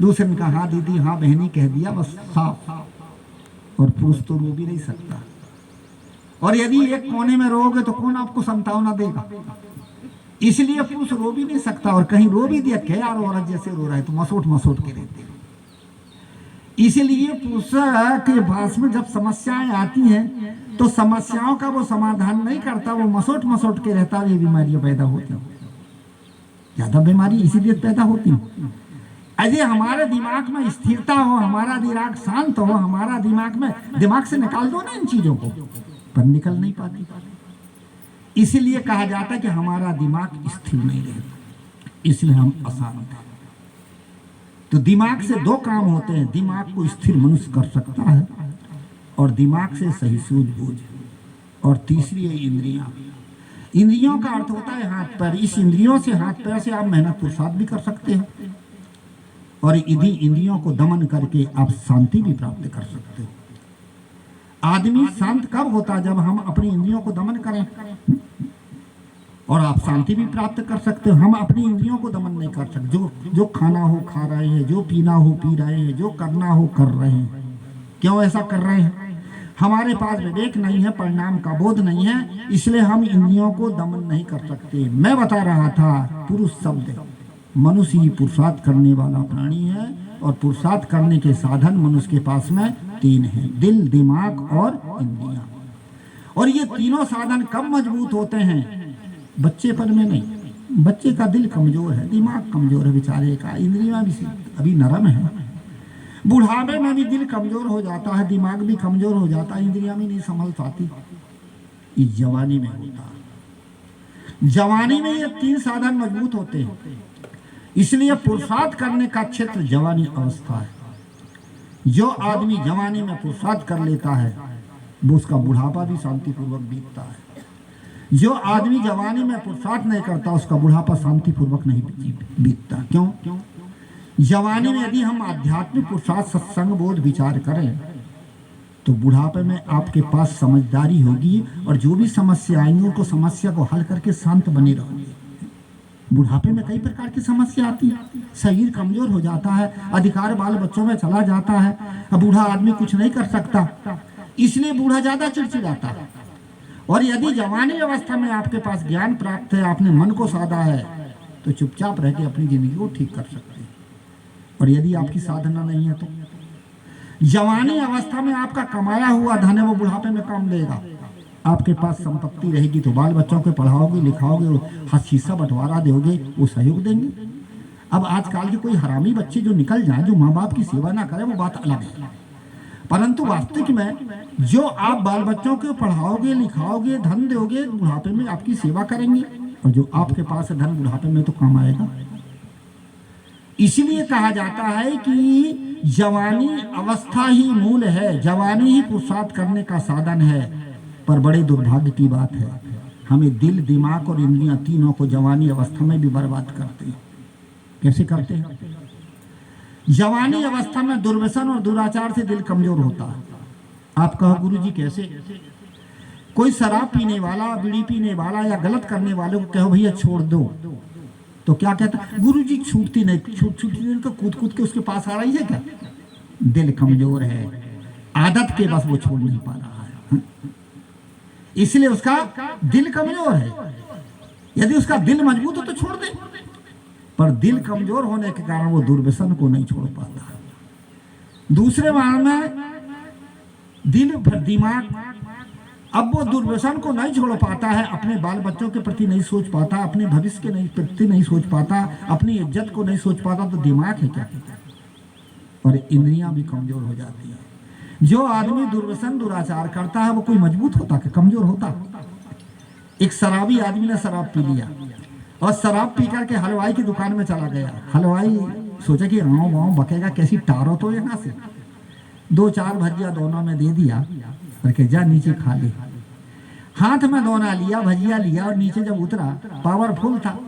दूसरे ने कहा हाँ दीदी, हाँ बहनी कह दिया बस साफ। और पुरुष तो रो भी नहीं सकता, और यदि एक कोने में रोगे तो कौन आपको सांत्वना देगा? इसलिए पुरुष रो भी नहीं सकता, और कहीं रो भी दिया क्या यार औरत जैसे रो रहा है, तो मसोट मसोट के रहते हैं। इसलिए पुरुष के पास में जब समस्याएं आती हैं तो समस्याओं का वो समाधान नहीं करता, वो मसोट मसोट के रहता है। ये बीमारियां पैदा होती हैं, ज्यादा बीमारी इसीलिए पैदा होती है। अरे हमारे दिमाग में स्थिरता हो, हमारा दिमाग शांत हो, हमारा दिमाग से निकाल दो ना इन चीजों को, पर निकल नहीं पाती। इसीलिए कहा जाता है कि हमारा दिमाग स्थिर नहीं रहता, इसलिए हम अशांत हैं। तो दिमाग से दो काम होते हैं, दिमाग को स्थिर मनुष्य कर सकता है और दिमाग से सही सूझबूझ, और तीसरी है इंद्रियां। इंद्रियों का अर्थ होता है हाथ पैर। इस इंद्रियों से, हाथ पैर से आप मेहनत पुरुषार्थ भी कर सकते हैं, और इन्हीं इंद्रियों को दमन करके आप शांति भी प्राप्त कर सकते हो। आदमी शांत कब होता? जब हम अपनी इंद्रियों को दमन करें, और आप शांति भी प्राप्त कर सकते हो। हम अपनी इंद्रियों को दमन नहीं कर सकते। जो खाना हो खा रहे हैं, जो पीना हो पी रहे हैं, जो करना हो कर रहे हैं। क्यों ऐसा कर रहे हैं? हमारे पास विवेक नहीं है, परिणाम का बोध नहीं है, इसलिए हम इंद्रियों को दमन नहीं कर सकते। मैं बता रहा था, पुरुष शब्द, मनुष्य ही पुरुषार्थ करने वाला प्राणी है, और पुरुषार्थ करने के साधन मनुष्य के पास में तीन हैं, दिल, दिमाग और इंद्रियां। और ये तीनों साधन कब मजबूत होते हैं? बच्चेपन में नहीं। बच्चे का दिल कमजोर है, दिमाग कमजोर है बेचारे का, इंद्रियां भी अभी नरम है। बुढ़ापे में भी दिल कमजोर हो जाता है, दिमाग भी कमजोर हो जाता है, इंद्रियां भी नहीं संभल पाती। इस जवानी में होता है। जवानी में ये तीन साधन मजबूत होते हैं, इसलिए पुरुषार्थ करने का क्षेत्र जवानी अवस्था है। जो आदमी जवानी में पुरुषार्थ कर लेता है वो उसका बुढ़ापा भी शांतिपूर्वक बीतता है। जो आदमी जवानी में पुरुषार्थ नहीं करता उसका बुढ़ापा शांतिपूर्वक नहीं बीतता। क्यों? जवानी में यदि हम आध्यात्मिक पुरुषार्थ, सत्संग, बोध, विचार करें तो बुढ़ापे में आपके पास समझदारी होगी, और जो भी समस्या आएंगी उनको समस्या को हल करके शांत बने रहोगे। बुढ़ापे में कई प्रकार की समस्या आती है, शरीर कमजोर हो जाता है, अधिकार बाल बच्चों में चला जाता है, अब बूढ़ा आदमी कुछ नहीं कर सकता, इसलिए बूढ़ा ज्यादा चिड़चिड़ाता है। और यदि जवानी अवस्था में आपके पास ज्ञान प्राप्त है, आपने मन को साधा है, तो चुपचाप रह के अपनी जिंदगी को ठीक कर सकते हैं। और यदि आपकी साधना नहीं है तो जवानी अवस्था में आपका कमाया हुआ धन है वो बुढ़ापे में काम देगा। आपके पास संपत्ति रहेगी तो बाल बच्चों को पढ़ाओगे, लिखाओगे, हिस्सा बंटवारा दोगे, वो सहयोग देंगे। अब आजकल के कोई हरामी बच्चे जो निकल जाए, जो माँ बाप की सेवा ना करे, वो बात अलग है, परंतु वास्तविक में जो आप बाल बच्चों को पढ़ाओगे, लिखाओगे, धन दोगे, बुढ़ापे में आपकी सेवा करेंगे, और जो आपके पास है धन बुढ़ापे में तो काम आएगा। इसीलिए कहा जाता है कि जवानी अवस्था ही मूल है, जवानी ही पुरुषार्थ करने का साधन है। पर बड़े दुर्भाग्य की बात है हमें दिल, दिमाग और इंद्रियां तीनों को जवानी अवस्था में भी बर्बाद करते हैं। कैसे करते हैं? जवानी अवस्था में दुर्व्यसन और दुराचार से दिल कमजोर होता है। आप कहो गुरुजी कैसे? कोई शराब पीने वाला, बीड़ी पीने वाला या गलत करने वाले को कहो भैया छोड़ दो, तो क्या कहता है? गुरुजी छूटती नहीं, छूटती नहीं, तो कूद कूद के उसके पास आ रही है क्या? दिल कमजोर है, आदत के बस वो छोड़ नहीं पा रहा है, इसलिए उसका दिल कमजोर है। यदि उसका दिल मजबूत हो तो छोड़ दे, पर दिल कमजोर होने के कारण वो दुर्व्यसन को नहीं छोड़ पाता। दूसरे बार में दिल भर दिमाग, अब वो दुर्व्यसन को नहीं छोड़ पाता है, अपने बाल बच्चों के प्रति नहीं सोच पाता, अपने भविष्य के प्रति नहीं सोच पाता, अपनी इज्जत को नहीं सोच पाता, तो दिमाग है क्या? और इंद्रियां भी कमजोर हो जाती है। जो आदमी दुर्व्यसन दुराचार करता है वो कोई मजबूत होता कि कमजोर होता? एक शराबी आदमी ने शराब पी लिया और शराब पी करके हलवाई की दुकान में चला गया। हलवाई सोचा कि गाँव गाँव बकेगा, कैसी टारो तो यहाँ से 2-4 भजिया दोनों में दे दिया, करके जा नीचे खा ले। हाथ में दोना लिया, भजिया लिया और नीचे जब उतरा पावरफुल था,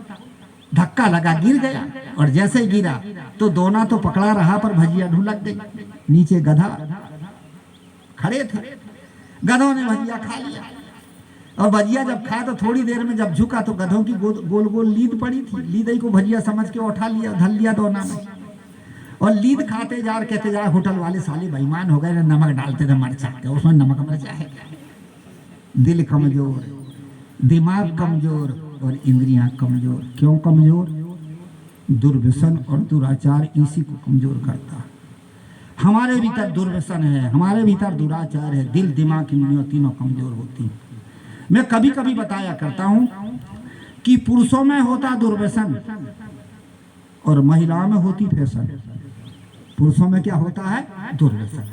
धक्का लगा, गिर गया। और जैसे गिरा तो दोना तो पकड़ा रहा पर भजिया ढुलक गई। नीचे गधा खड़े थे, गधों ने भजिया खा लिया। और भजिया जब खा तो थोड़ी देर में जब झुका तो गधों की गोल गोल लीद पड़ी थी, लीद को भजिया समझ के उठा लिया, धर लिया दोना में। और लीद खाते जा कहते जा, होटल वाले साले बेईमान हो गए, नमक डालते थे मरचा के, उसमें नमक मरचा है। दिल कमजोर, दिमाग कमजोर और इंद्रियां कमजोर। क्यों कमजोर? दुर्व्यसन और दुराचार इसी को कमजोर करता है। हमारे भीतर दुर्व्यसन है, हमारे भीतर दुराचार है, दिल, दिमाग, इंद्रियां तीनों कमजोर होती हैं। मैं कभी कभी बताया करता हूं कि पुरुषों में होता दुर्व्यसन और महिलाओं में होती फैशन। पुरुषों में क्या होता है? दुर्व्यसन।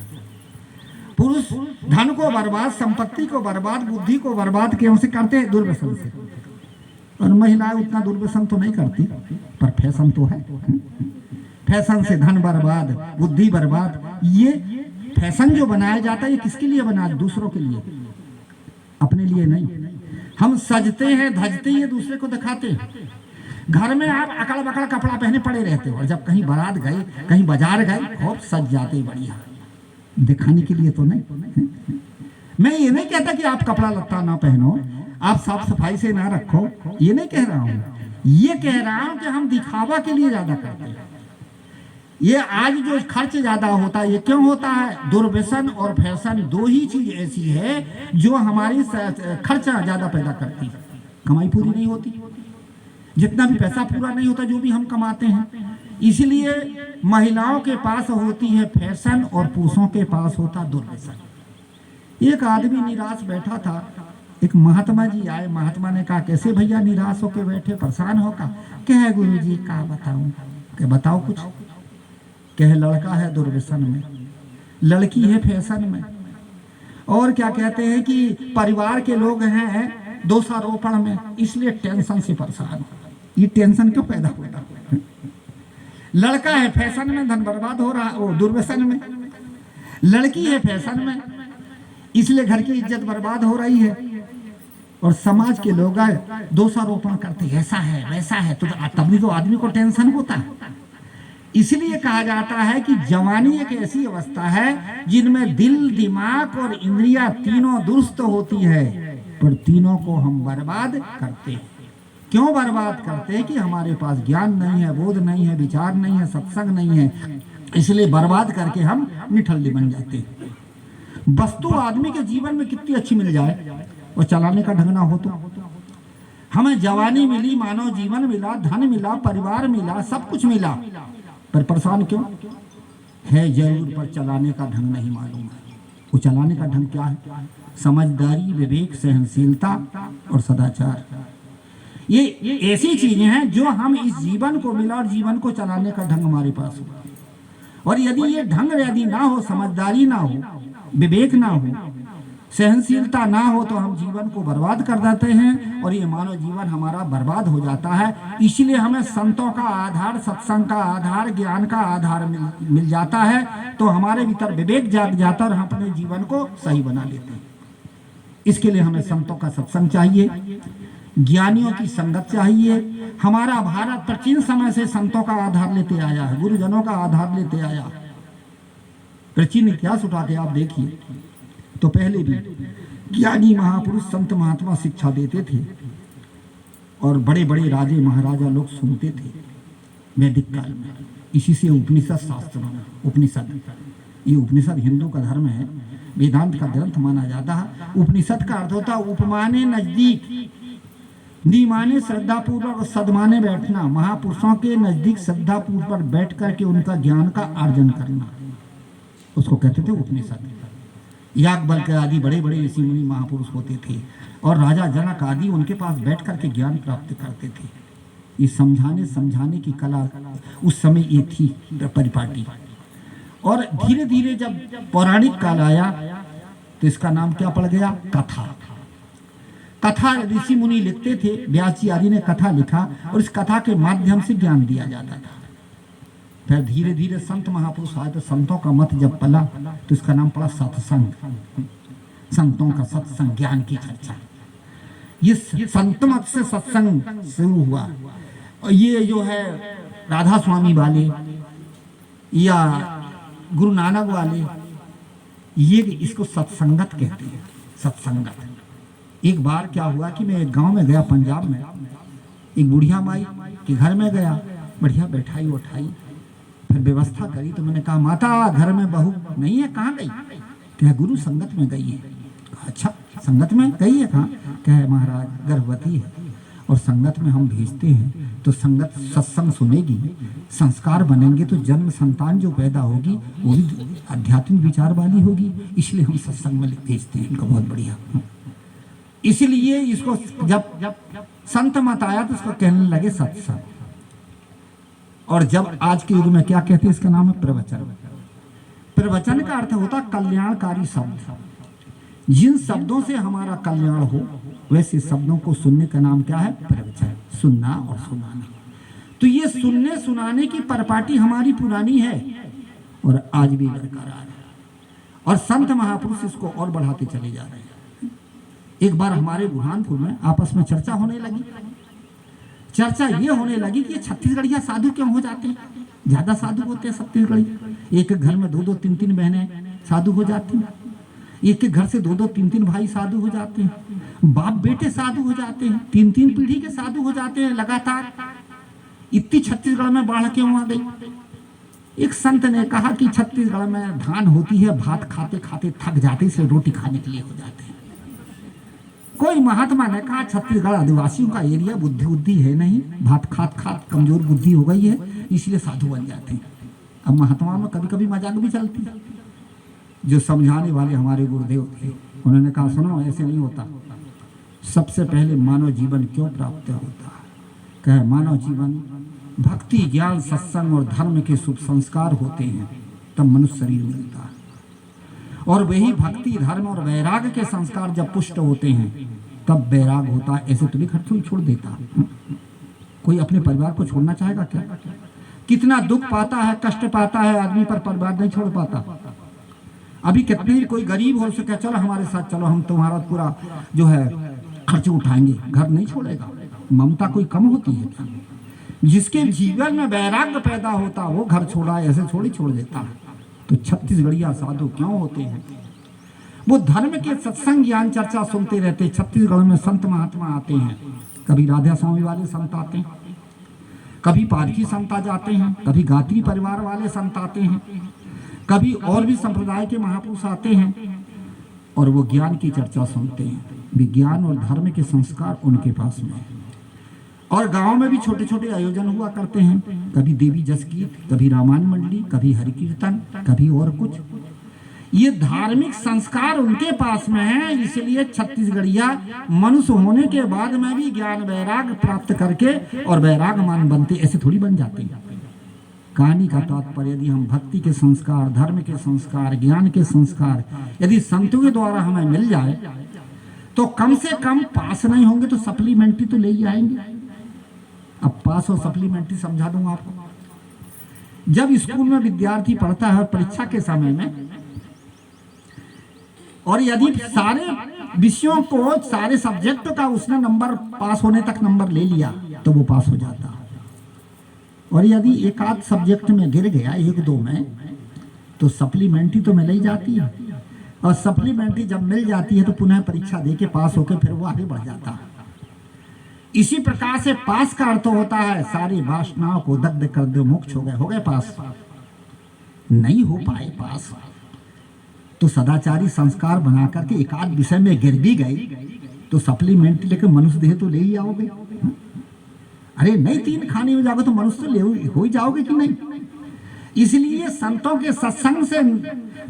पुरुष धन को बर्बाद, संपत्ति को बर्बाद, बुद्धि को बर्बाद क्यों से करते हैं? दुर्व्यसन से। और महिलाएं उतना दुर्व्यसन तो नहीं करती, पर फैशन तो है। फैशन से धन बर्बाद, बुद्धि बर्बाद। ये फैशन जो बनाया जाता है ये किसके लिए बना? दूसरों के लिए, अपने लिए नहीं। हम सजते हैं, धजते हैं, दूसरे को दिखाते हैं। घर में आप अकड़ बकड़ कपड़ा पहने पड़े रहते हो और जब कहीं बारात गए, कहीं बाजार गए, खूब सज जाते बढ़िया, दिखाने के लिए तो नहीं। मैं ये नहीं कहता कि आप कपड़ा लत्ता ना पहनो, आप साफ सफाई से ना रखो, ये नहीं कह रहा हूं। ये कह रहा हूं कि हम दिखावा के लिए ज्यादा करते हैं। ये आज जो खर्च ज्यादा होता है, ये क्यों होता है? दुर्व्यसन और फैशन दो ही चीज ऐसी है जो हमारी खर्चा ज्यादा पैदा करती है। कमाई पूरी नहीं होती, जितना भी पैसा पूरा नहीं होता जो भी हम कमाते हैं। इसलिए महिलाओं के पास होती है फैशन और पुरुषों के पास होता दुर्व्यसन। एक आदमी निराश बैठा था, एक महात्मा जी आए। महात्मा ने कहा, कैसे भैया निराश होके बैठे, परेशान होकर? कहे गुरु जी क्या बताऊं? के बताओ कुछ। कहे लड़का है दुर्व्यसन में, लड़की है फैशन में, और क्या कहते हैं कि परिवार के लोग हैं दोषारोपण में, इसलिए टेंशन से परेशान। ये टेंशन क्यों पैदा होता है? लड़का है फैशन में, धन बर्बाद हो रहा है, वो दुर्व्यसन में। लड़की है फैशन में, इसलिए घर की इज्जत बर्बाद हो रही है। और समाज के लोग दोषारोपण करते, ऐसा है वैसा है, तो तभी तो आदमी को टेंशन होता है। इसलिए कहा जाता है कि जवानी एक ऐसी अवस्था है जिनमें दिल, दिमाग और इंद्रियां तीनों दुरुस्त होती है, पर तीनों को हम बर्बाद करते हैं। क्यों बर्बाद करते हैं? कि हमारे पास ज्ञान नहीं है, बोध नहीं है, विचार नहीं है, सत्संग नहीं है, इसलिए बर्बाद करके हम निठल्ले बन जाते हैं। वस्तु आदमी के जीवन में कितनी अच्छी मिल जाए और चलाने का ढंग ना हो तो। हमें जवानी मिली, मानव जीवन मिला, धन मिला, परिवार मिला, सब कुछ मिला, पर परेशान क्यों है? जरूर, पर चलाने का ढंग नहीं मालूम है। वो चलाने का ढंग क्या है? समझदारी, विवेक, सहनशीलता और सदाचार। ये ऐसी चीजें हैं जो हम इस जीवन को मिला और जीवन को चलाने का ढंग हमारे पास हो। और यदि ये ढंग यदि ना हो, समझदारी ना हो, विवेक ना हो, सहनशीलता ना हो, तो हम जीवन को बर्बाद कर देते हैं और ये मानव जीवन हमारा बर्बाद हो जाता है। इसलिए हमें संतों का आधार, सत्संग का आधार, ज्ञान का आधार मिल जाता है, तो हमारे भीतर विवेक जाग जाता है और हम अपने जीवन को सही बना लेते हैं। इसके लिए हमें संतों का सत्संग चाहिए, ज्ञानियों की संगत चाहिए। हमारा भारत प्राचीन समय से संतों का आधार लेते आया है, गुरुजनों का आधार लेते आया है। प्राचीन इतिहास उठा के आप देखिए तो पहले भी ज्ञानी महापुरुष संत महात्मा शिक्षा देते थे और बड़े बड़े राजे महाराजा लोग सुनते थे वैदिक काल में। इसी से उपनिषद शास्त्र बना। उपनिषद, ये उपनिषद हिंदू का धर्म है, वेदांत का ग्रंथ माना जाता है। उपनिषद का अर्थ होता है उपमाने नजदीक, निमाने श्रद्धापूर्वक और सदमाने बैठना। महापुरुषों के नजदीक श्रद्धापूर्वक बैठ करके उनका ज्ञान का अर्जन करना, उसको कहते थे उपनिषद। याज्ञवल्क्य आदि बड़े बड़े ऋषि मुनि महापुरुष होते थे और राजा जनक आदि उनके पास बैठ करके ज्ञान प्राप्त करते थे। ये समझाने की कला उस समय ये थी परिपाटी। और धीरे धीरे जब पौराणिक काल आया तो इसका नाम क्या पड़ गया? कथा। कथा ऋषि मुनि लिखते थे, व्यास जी आदि ने कथा लिखा और इस कथा के माध्यम से ज्ञान दिया जाता था। फिर धीरे धीरे संत महापुरुष आए तो संतों का मत जब पला तो इसका नाम पड़ा सत्संग। संतों का सत्संग, ज्ञान की चर्चा। ये संत मत से सत्संग शुरू हुआ। और ये जो है राधा स्वामी वाले या गुरु नानक वाले, ये इसको सत्संगत कहते हैं। सत्संगत। एक बार क्या हुआ कि मैं एक गांव में गया पंजाब में, एक बुढ़िया माई के घर में गया, बढ़िया बैठाई उठाई, फिर व्यवस्था करी। तो मैंने कहा माता घर में बहू नहीं है, कहाँ गई? क्या गुरु संगत में गई है। अच्छा संगत में गई है, कहाँ? क्या महाराज गर्भवती है और संगत में हम भेजते हैं तो संगत सत्संग सुनेगी, संस्कार बनेंगे तो जन्म संतान जो पैदा होगी वो भी आध्यात्मिक विचार वाली होगी, इसलिए हम सत्संग में भेजते हैं इनको। बहुत बढ़िया। इसलिए इसको जब संत मत आया तो इसको कहने लगे सत्संग। और जब आज के युग में क्या कहते हैं, इसका नाम है प्रवचन। प्रवचन का अर्थ होता कल्याणकारी शब्द। जिन शब्दों से हमारा कल्याण हो वैसे शब्दों को सुनने का नाम क्या है? प्रवचन। सुनना और सुनाना। तो ये सुनने सुनाने की परपाटी हमारी पुरानी है और आज भी बरकरार है। और संत महापुरुष इसको और बढ़ाते चले जा रहे हैं। एक बार हमारे बुरहानपुर में आपस में चर्चा होने लगी। चर्चा ये होने लगी कि छत्तीसगढ़िया साधु क्यों हो जाते हैं? ज्यादा साधु होते हैं छत्तीसगढ़ी। एक घर में 2-2 3-3 बहनें साधु हो जाती हैं। एक घर से 2-2 3-3 भाई साधु हो जाते हैं। बाप बेटे साधु हो जाते हैं। 3-3 पीढ़ी के साधु हो जाते हैं लगातार। इतनी छत्तीसगढ़ में बाढ़ क्यों आ गई? एक संत ने कहा कि छत्तीसगढ़ में धान होती है, भात खाते खाते थक जाते, इसलिए रोटी खाने के लिए हो जाते हैं। कोई महात्मा ने कहा छत्तीसगढ़ आदिवासियों का एरिया, बुद्धि है नहीं, भात खात खात कमजोर बुद्धि हो गई है, इसलिए साधु बन जाते हैं। अब महात्मा में कभी कभी मजाक भी चलती है। जो समझाने वाले हमारे गुरुदेव थे उन्होंने कहा सुनो ऐसे नहीं होता। सबसे पहले मानव जीवन क्यों प्राप्त होता? कहे मानव जीवन भक्ति ज्ञान सत्संग और धर्म के शुभ संस्कार होते हैं तब मनुष्य शरीर मिलता है। और वही भक्ति धर्म और वैराग के संस्कार जब पुष्ट होते हैं तब वैराग होता है। ऐसे तो नहीं घर छोड़ देता। कोई अपने परिवार को छोड़ना चाहेगा क्या? कितना दुख पाता है, कष्ट पाता है आदमी, पर परिवार नहीं छोड़ पाता। अभी कितने कोई गरीब हो सके चलो हमारे साथ चलो, हम तुम्हारा पूरा जो है खर्च उठाएंगे, घर नहीं छोड़ेगा। ममता कोई कम होती है क्या? जिसके जीवन में वैराग्य पैदा होता वो घर छोड़ा, ऐसे छोड़ देता है। तो छत्तीसगढ़िया साधु क्यों होते हैं? वो धर्म के सत्संग ज्ञान चर्चा सुनते रहते। छत्तीसगढ़ में संत महात्मा आते हैं, कभी राधा स्वामी वाले संत आते हैं, कभी पारखी संत आ जाते हैं, कभी गात्री परिवार वाले संत आते हैं, कभी और भी संप्रदाय के महापुरुष आते हैं और वो ज्ञान की चर्चा सुनते हैं। विज्ञान और धर्म के संस्कार उनके पास में है। और गांव में भी छोटे छोटे आयोजन हुआ करते हैं, कभी देवी जस गीत, कभी रामायण मंडली, कभी हरि कीर्तन, कभी और कुछ। ये धार्मिक संस्कार उनके पास में है, इसलिए छत्तीसगढ़िया मनुष्य होने के बाद में भी ज्ञान वैराग प्राप्त करके और वैरागमान बनते, ऐसे थोड़ी बन जाते हैं। कहानी का तात्पर्य यदि हम भक्ति के संस्कार, धर्म के संस्कार, ज्ञान के संस्कार यदि संतों के द्वारा हमें मिल जाए तो कम से कम पास नहीं होंगे तो सप्लीमेंट्री तो ले ही आएंगे। अब पास और सप्लीमेंट्री समझा दूंगा आपको। जब स्कूल में विद्यार्थी पढ़ता है परीक्षा के समय में, और यदि सारे विषयों को, सारे सब्जेक्ट का उसने नंबर, पास होने तक नंबर ले लिया तो वो पास हो जाता। और यदि एक आध सब्जेक्ट में गिर गया, एक दो में, तो सप्लीमेंट्री तो मिल ही जाती है। और सप्लीमेंट्री जब मिल जाती है तो पुनः परीक्षा देके पास होकर फिर वो आगे बढ़ जाता। इसी प्रकार से पास का अर्थ होता है सारी वासनाओं को दग्ध कर दो, मोक्ष हो गए पास। नहीं हो पाए पास तो सदाचारी संस्कार बना करके एक आध विषय में गिर भी गई तो सप्लीमेंट्री लेकर मनुष्य देह तो ले ही आओगे। अरे नहीं, 3 खाने में जाओगे तो मनुष्य ले हो ही जाओगे कि नहीं। इसलिए संतों के सत्संग से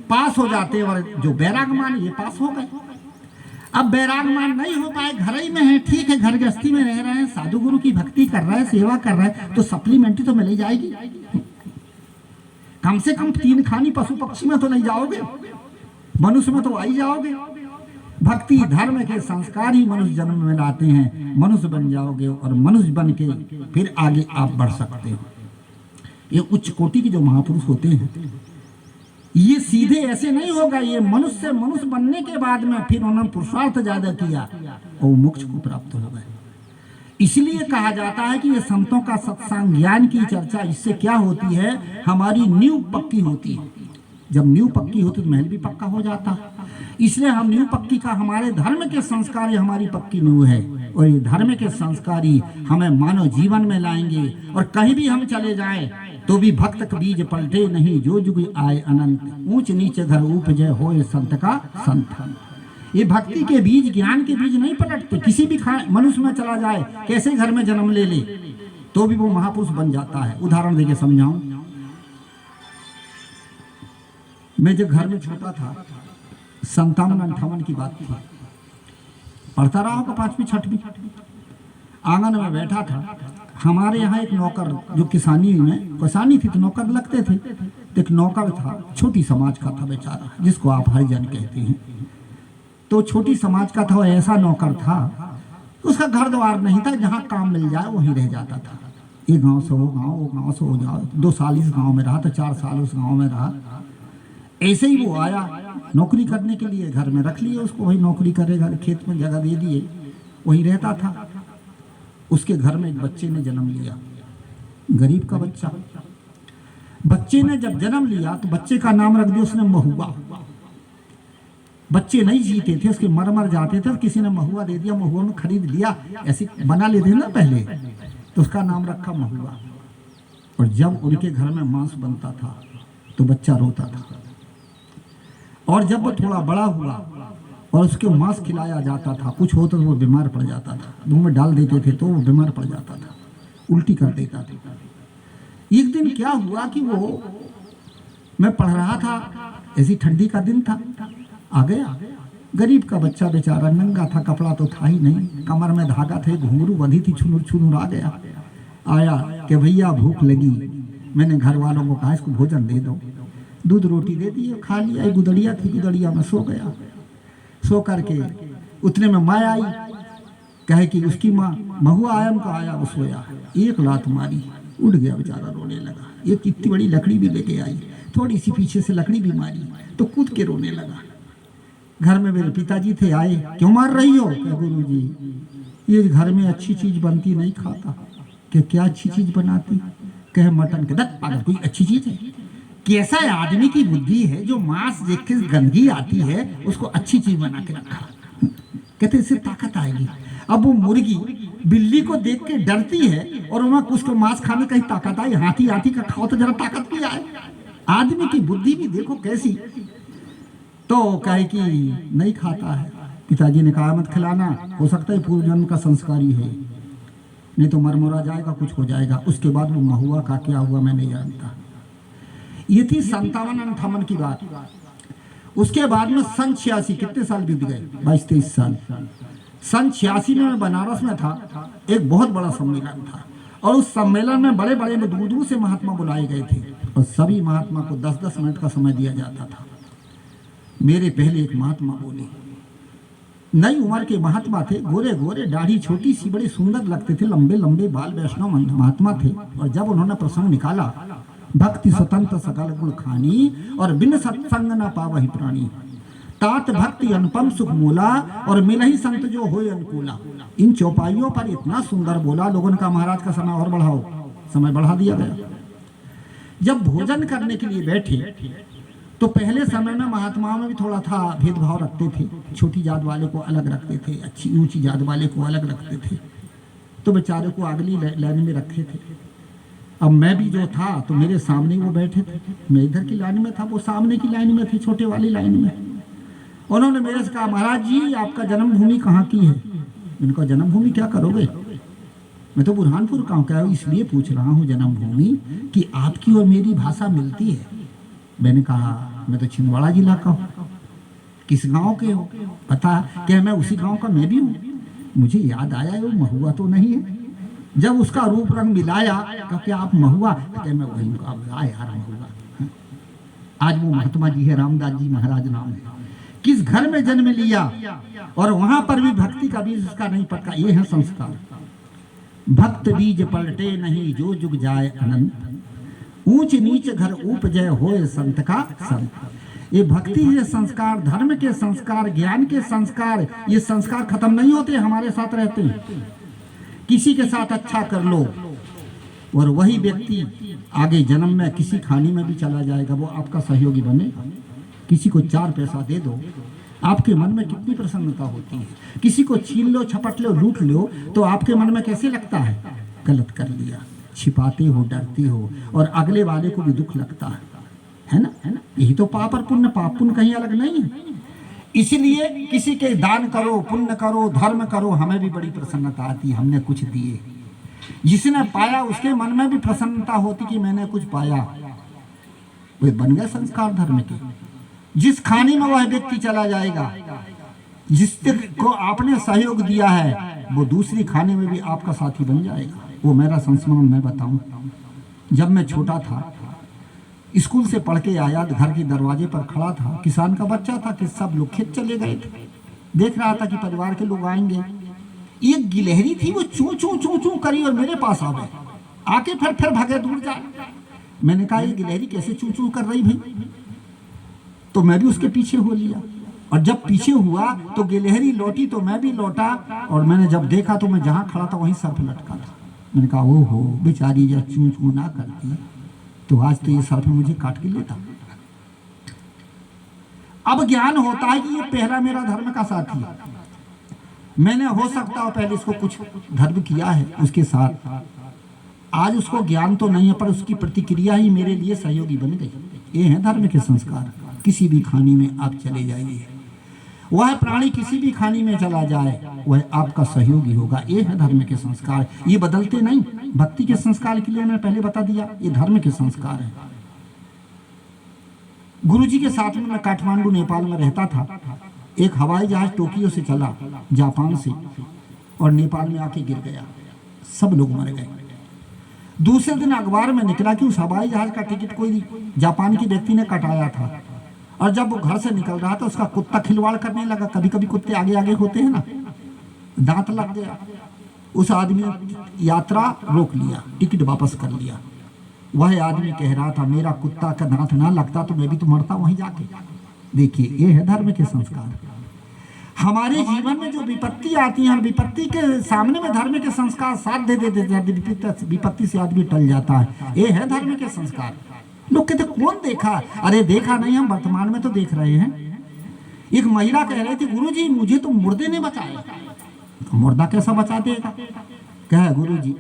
पास हो जाते, और जो वैरागमान ये पास हो गए। अब वैरागमान नहीं हो पाए, घर ही में है, ठीक है, घर गृहस्थी में रह रहे हैं, साधु गुरु की भक्ति कर रहे हैं, सेवा कर रहे हैं, तो सप्लीमेंट्री तो मिल ही जाएगी। कम से कम 3 खानी पशु पक्षी में तो नहीं जाओगे, मनुष्य में तो आई जाओगे। भक्ति धर्म के संस्कार ही मनुष्य जन्म में लाते हैं, मनुष्य बन जाओगे और मनुष्य बन के फिर आगे आप बढ़ सकते हो। ये उच्च कोटि के जो महापुरुष होते हैं ये सीधे ऐसे नहीं होगा, ये मनुष्य से मनुष्य बनने के बाद में फिर उन्होंने पुरुषार्थ ज्यादा किया और मोक्ष को प्राप्त हो गए। इसलिए कहा जाता है कि ये संतों का सत्संग ज्ञान की चर्चा, इससे क्या होती है, हमारी नींव पक्की होती है। जब नींव पक्की होती तो महल भी पक्का हो जाता। इसलिए हम नींव पक्की का, हमारे धर्म के संस्कार ही हमारी पक्की नींव है, और ये धर्म के संस्कार ही हमें मानव जीवन में लाएंगे। और कहीं भी हम चले जाएं तो भी भक्त का बीज पलटे नहीं, जो जुग आए अनंत, ऊंच नीचे घर उपजय होए संत का संत। ये भक्ति के बीज, ज्ञान के बीज नहीं पलटते। किसी भी मनुष्य में चला जाए, कैसे घर में जन्म ले ले तो भी वो महापुरुष बन जाता है। उदाहरण देके समझाऊं, मैं जब घर में छोटा था, 57-58 की बात थी, पढ़ता रहा होगा 5वीं 6वीं, आंगन में बैठा था। हमारे यहाँ एक नौकर, जो किसानी थी तो नौकर लगते थे, एक नौकर था, छोटी समाज का था बेचारा, जिसको आप हरिजन कहते हैं। तो छोटी समाज का था, ऐसा नौकर था, उसका घर द्वार नहीं था, जहाँ काम मिल जाए वहीं रह जाता था। एक गांव से वो गांव, वो गांव से हो जाओ। 2 साल इस गांव में रहा तो 4 साल उस गांव में रहा। ऐसे ही वो आया नौकरी करने के लिए, घर में रख लिए उसको, वही नौकरी करेगा, खेत में जगह दे दिए, वही रहता था। उसके घर में एक बच्चे ने जन्म लिया, गरीब का बच्चा। बच्चे ने जब जन्म लिया तो बच्चे का नाम रख दिया उसने महुआ। बच्चे नहीं जीते थे, उसके मर जाते थे, किसी ने महुआ दे दिया, महुआ में खरीद लिया, ऐसे बना लेते ना पहले, तो उसका नाम रखा महुआ। और जब उनके घर में मांस बनता था तो बच्चा रोता था, और जब वो थोड़ा बड़ा हुआ और उसके मांस खिलाया जाता था, कुछ होता तो वो बीमार पड़ जाता था, मुंह में डाल देते थे तो वो बीमार पड़ जाता था, उल्टी कर देता था। एक दिन क्या हुआ कि वो, मैं पढ़ रहा था, ऐसी ठंडी का दिन था, आ गया गरीब का बच्चा बेचारा, नंगा था, कपड़ा तो था ही नहीं, कमर में धागा थे, घुंघरू बंधी थी, छुनुर छुनुर आ गया। आया कि भैया भूख लगी। मैंने घर वालों को कहा इसको भोजन दे दो, दूध रोटी दे दी, खा लिया। गुदड़िया थी, गुदड़िया में सो गया। सो करके उतने में माँ आई, कहे कि उसकी माँ, महुआ आयम का आया, वो सोया, एक लात मारी, उठ गया बेचारा, रोने लगा। एक इतनी बड़ी लकड़ी भी लेके आई, थोड़ी सी पीछे से लकड़ी भी मारी तो कूद के रोने लगा। घर में मेरे पिताजी थे, आए, क्यों मार रही हो? क्या गुरुजी, ये घर में अच्छी चीज बनती नहीं खाता। कि क्या अच्छी चीज बनाती? कहे मटन के। दत्त पागल, कोई अच्छी चीज है? कैसा आदमी की बुद्धि है जो मांस देख के गंदगी आती है उसको अच्छी चीज बना के रखा। कहते इससे ताकत आएगी। अब वो मुर्गी बिल्ली को देख के डरती है और वहां उसको मांस खाने का ही ताकत आई। हाथी का खाओ तो जरा ताकत भी आए। आदमी की बुद्धि भी देखो कैसी। तो कहे कि नहीं खाता है। पिताजी ने कहा मत खिलाना, हो सकता है पूर्व जन्म का संस्कारी है, नहीं तो मरमुरा जाएगा, कुछ हो जाएगा। उसके बाद वो महुआ का क्या हुआ मैं नहीं जानता। ये थी 57-58 की बात। उसके बाद में सन 86, कितने साल बीत गए? 22-23 साल। सन 86 में मैं बनारस में था, एक बहुत बड़ा सम्मेलन था और उस सम्मेलन में बड़े बड़े दूर दूर से महात्मा बुलाए गए थे और सभी महात्मा को 10-10 मिनट का समय दिया जाता था। मेरे पहले एक महात्मा बोले, नई उम्र के महात्मा थे, गोरे गोरे, दाढ़ी छोटी सी, बड़े सुंदर लगते थे, लंबे लंबे बाल, वैष्णव महात्मा थे। और जब उन्होंने प्रसंग निकाला, भक्ति स्वतंत्र सकल गुण खानी और बिन सत्संग न पावहि प्राणी, तात भक्ति अनुपम सुख मोला और मिलहि संत जो होय अनुकूला। इन चौपाइयों पर इतना सुंदर बोला, लोगों ने कहा महाराज का समय और बढ़ाओ, समय बढ़ा दिया गया। जब भोजन करने के लिए बैठे तो पहले समय में महात्माओं में भी थोड़ा था, भेदभाव रखते थे, छोटी जात वाले को अलग रखते थे, अच्छी ऊंची जात वाले को अलग रखते थे, तो बेचारे को अगली लाइन में रखे थे। अब मैं भी जो था तो मेरे सामने वो बैठे थे, मैं इधर की लाइन में था, वो सामने की लाइन में थे, छोटे वाली लाइन में। उन्होंने मेरे से कहा महाराज जी आपका जन्मभूमि कहाँ की है? मैंने कहा जन्मभूमि क्या करोगे, मैं तो बुरहानपुर का हूँ। क्या इसलिए पूछ रहा हूँ जन्मभूमि कि आपकी और मेरी भाषा मिलती है। मैंने कहा मैं तो छिंदवाड़ा जिला का हूँ। किस गांव के हो? पता क्या मैं उसी गांव का मैं भी हूँ। मुझे याद आया वो महुआ तो नहीं है। जब उसका रूप रंग मिलाया तो क्या आप महुआ? क्या मैं वही यार महुआ। आज वो महात्मा जी है, रामदास जी महाराज नाम है। किस घर में जन्म लिया और वहां पर भी भक्ति का बीज उसका नहीं पटका। ये है संस्कार। भक्त बीज पलटे नहीं जो जुग जाए अनंत, ऊंच नीच घर उपजय होए संत का संत। ये भक्ति के संस्कार, धर्म के संस्कार, ज्ञान के संस्कार, ये संस्कार खत्म नहीं होते, हमारे साथ रहते हैं। किसी के साथ अच्छा कर लो और वही व्यक्ति आगे जन्म में किसी खानी में भी चला जाएगा, वो आपका सहयोगी बनेगा। किसी को 4 पैसा दे दो, आपके मन में कितनी प्रसन्नता होती है। किसी को छीन लो, छपट लो, लूट लो तो आपके मन में कैसे लगता है? गलत कर लिया, छिपाते हो, डरते हो और अगले वाले को भी दुख लगता है ना? यही तो पाप और पुण्य, पाप पुण्य कहीं अलग नहीं है। इसलिए किसी के दान करो, पुण्य करो, धर्म करो, हमें भी बड़ी प्रसन्नता आती है, हमने कुछ दिए। जिसने पाया उसके मन में भी प्रसन्नता होती कि मैंने कुछ पाया। वे बन गए संस्कार धर्म के। जिस खाने में वह व्यक्ति चला जाएगा, जिसको आपने सहयोग दिया है, वो दूसरी खाने में भी आपका साथी बन जाएगा। वो मेरा संस्मरण मैं बताऊं, जब मैं छोटा था, स्कूल से पढ़ के आया, घर के दरवाजे पर खड़ा था, किसान का बच्चा था कि सब लोग खेत चले गए थे। देख रहा था कि परिवार के लोग आएंगे। एक गिलहरी थी, वो चू चू चू चू करी और मेरे पास आ गए, आके फिर भागे दूर जा। मैंने कहा ये गिलहरी कैसे चू चू कर रही भाई? तो मैं भी उसके पीछे हो लिया और जब पीछे हुआ तो गिलहरी लौटी तो मैं भी लौटा और मैंने जब देखा तो मैं जहाँ खड़ा था वहीं सर्प लटका था। मैंने कहा ओ हो बेचारी, जब चू चू ना करती तो आज तो ये सर्प मुझे काट के लेता। अब ज्ञान होता है कि ये पहला मेरा धर्म का साथी है। मैंने हो सकता हो पहले इसको कुछ धर्म किया है उसके साथ, आज उसको ज्ञान तो नहीं है पर उसकी प्रतिक्रिया ही मेरे लिए सहयोगी बन गई। ये है धर्म के संस्कार। किसी भी खानी में आप चले जाइए, वह प्राणी किसी भी खानी में चला जाए वह आपका सहयोगी होगा। ये है धर्म के संस्कार, ये बदलते नहीं। भक्ति के संस्कार के लिए मैंने पहले बता दिया, ये धर्म के संस्कार है। गुरुजी के साथ में मैं काठमांडू नेपाल में रहता था। एक हवाई जहाज टोक्यो से चला, जापान से, और नेपाल में आके गिर गया, सब लोग मर गए। दूसरे दिन अखबार में निकला कि उस हवाई जहाज का टिकट कोई जापान के व्यक्ति ने कटाया था और जब वो घर से निकल रहा था उसका कुत्ता खिलवाड़ करने लगा। कभी कभी कुत्ते आगे आगे होते हैं ना, दांत लग गया। उस आदमी ने यात्रा रोक लिया, टिकट वापस कर लिया। वह आदमी कह रहा था मेरा कुत्ता का दांत ना लगता तो मैं भी तो मरता वहीं जाके। देखिए ये है धर्म के संस्कार। हमारे जीवन में जो विपत्ति आती है, विपत्ति के सामने में धर्म के संस्कार साथ दे देते हैं, विपत्ति से आदमी टल जाता है। ये है धर्म के संस्कार। लोग कहते कौन देखा? अरे देखा नहीं, हम वर्तमान में तो देख रहे हैं। एक महिला कह रही थी गुरुजी मुझे तो मुर्दे ने बचाया। तो मुर्दा कैसा बचा देगा? कह गुरुजी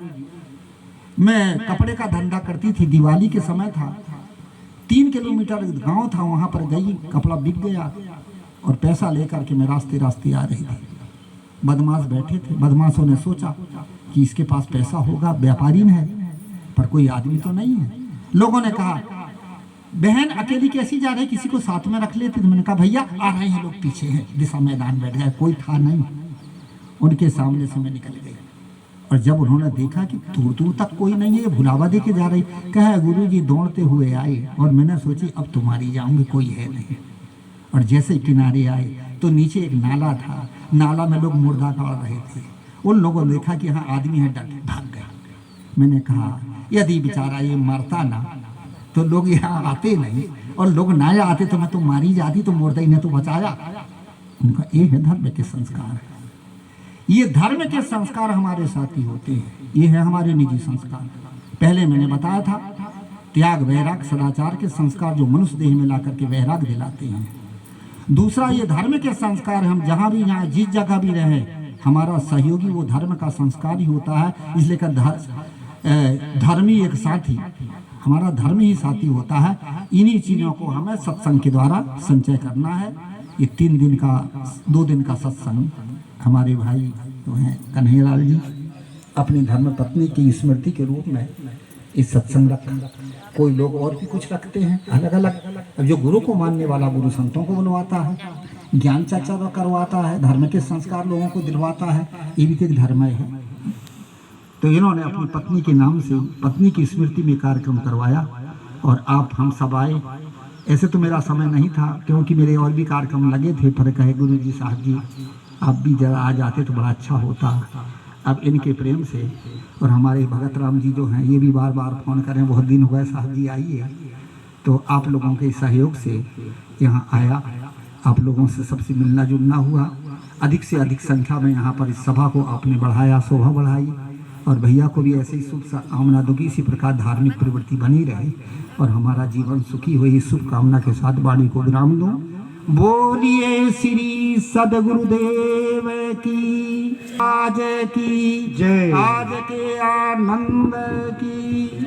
मैं कपड़े का धंधा करती थी, दिवाली के समय था, 3 किलोमीटर गांव था, वहां पर गई, कपड़ा बिक गया और पैसा लेकर के मैं रास्ते रास्ते आ रही थी। बदमाश बैठे थे, बदमाशों ने सोचा कि इसके पास पैसा होगा, व्यापारी है, पर कोई आदमी तो नहीं है। लोगों ने कहा बहन अकेली कैसी जा रही, किसी को साथ में रख लेते। तो मैंने कहा भैया आ रहे हैं लोग पीछे हैं, दिशा मैदान बैठ गए, कोई था नहीं। उनके सामने से मैं निकल गई और जब उन्होंने देखा कि दूर दूर तक कोई नहीं है, भुलावा दे के जा रही, कहा गुरुजी दौड़ते हुए आए और मैंने सोची अब तुम्हारी जाऊंगी, कोई है नहीं। और जैसे किनारे आए तो नीचे एक नाला था, नाला में लोग मुर्दा गाड़ रहे थे। उन लोगों ने देखा कि हाँ आदमी है, डर भाग गया। मैंने कहा यदि बेचारा ये मरता ना तो लोग यहाँ आते नहीं और लोग ना आते तो मैं तो मारी जाती, तो मुर्दा ने तो बचाया। उनका ये है धर्म के संस्कार। ये धर्म के संस्कार हमारे साथ ही होते हैं। ये है हमारे निजी संस्कार। पहले मैंने बताया था, त्याग वैराग सदाचार के संस्कार जो मनुष्य देह में ला करके वैराग दिलाते हैं। दूसरा ये धर्म के संस्कार, हम जहाँ भी यहाँ जिस जगह भी रहे, हमारा सहयोगी वो धर्म का संस्कार ही होता है। इसलिए का धर्म ही एक साथी, हमारा धर्म ही साथी होता है। इन्हीं चीज़ों को हमें सत्संग के द्वारा संचय करना है। ये 3 दिन का 2 दिन का सत्संग हमारे भाई जो हैं कन्हैयालाल जी अपनी धर्म पत्नी की स्मृति के रूप में इस सत्संग रखा। कोई लोग और भी कुछ रखते हैं अलग अलग। अब जो गुरु को मानने वाला गुरु संतों को बुलवाता है, ज्ञान चर्चा करवाता है, धर्म के संस्कार लोगों को दिलवाता है, ये भी एक धर्म है। तो इन्होंने अपनी पत्नी के नाम से पत्नी की स्मृति में कार्यक्रम करवाया और आप हम सब आए। ऐसे तो मेरा समय नहीं था क्योंकि मेरे और भी कार्यक्रम लगे थे, पर कहे गुरु जी साहब जी आप भी जरा आ जाते तो बड़ा अच्छा होता। अब इनके प्रेम से और हमारे भगत राम जी जो हैं ये भी बार बार फ़ोन करें, बहुत दिन हुआ साहब जी आइए। तो आप लोगों के सहयोग से यहाँ आया, आप लोगों से सबसे मिलना जुलना हुआ। अधिक से अधिक संख्या में यहाँ पर इस सभा को आपने बढ़ाया, शोभा बढ़ाई। और भैया को भी ऐसे ही शुभ कामना दो कि इसी प्रकार धार्मिक प्रवृत्ति बनी रहे और हमारा जीवन सुखी हो। इस शुभ कामना के साथ वाणी को विराम दूं। बोलिए श्री सदगुरुदेव की आज की जय, आज के आनंद की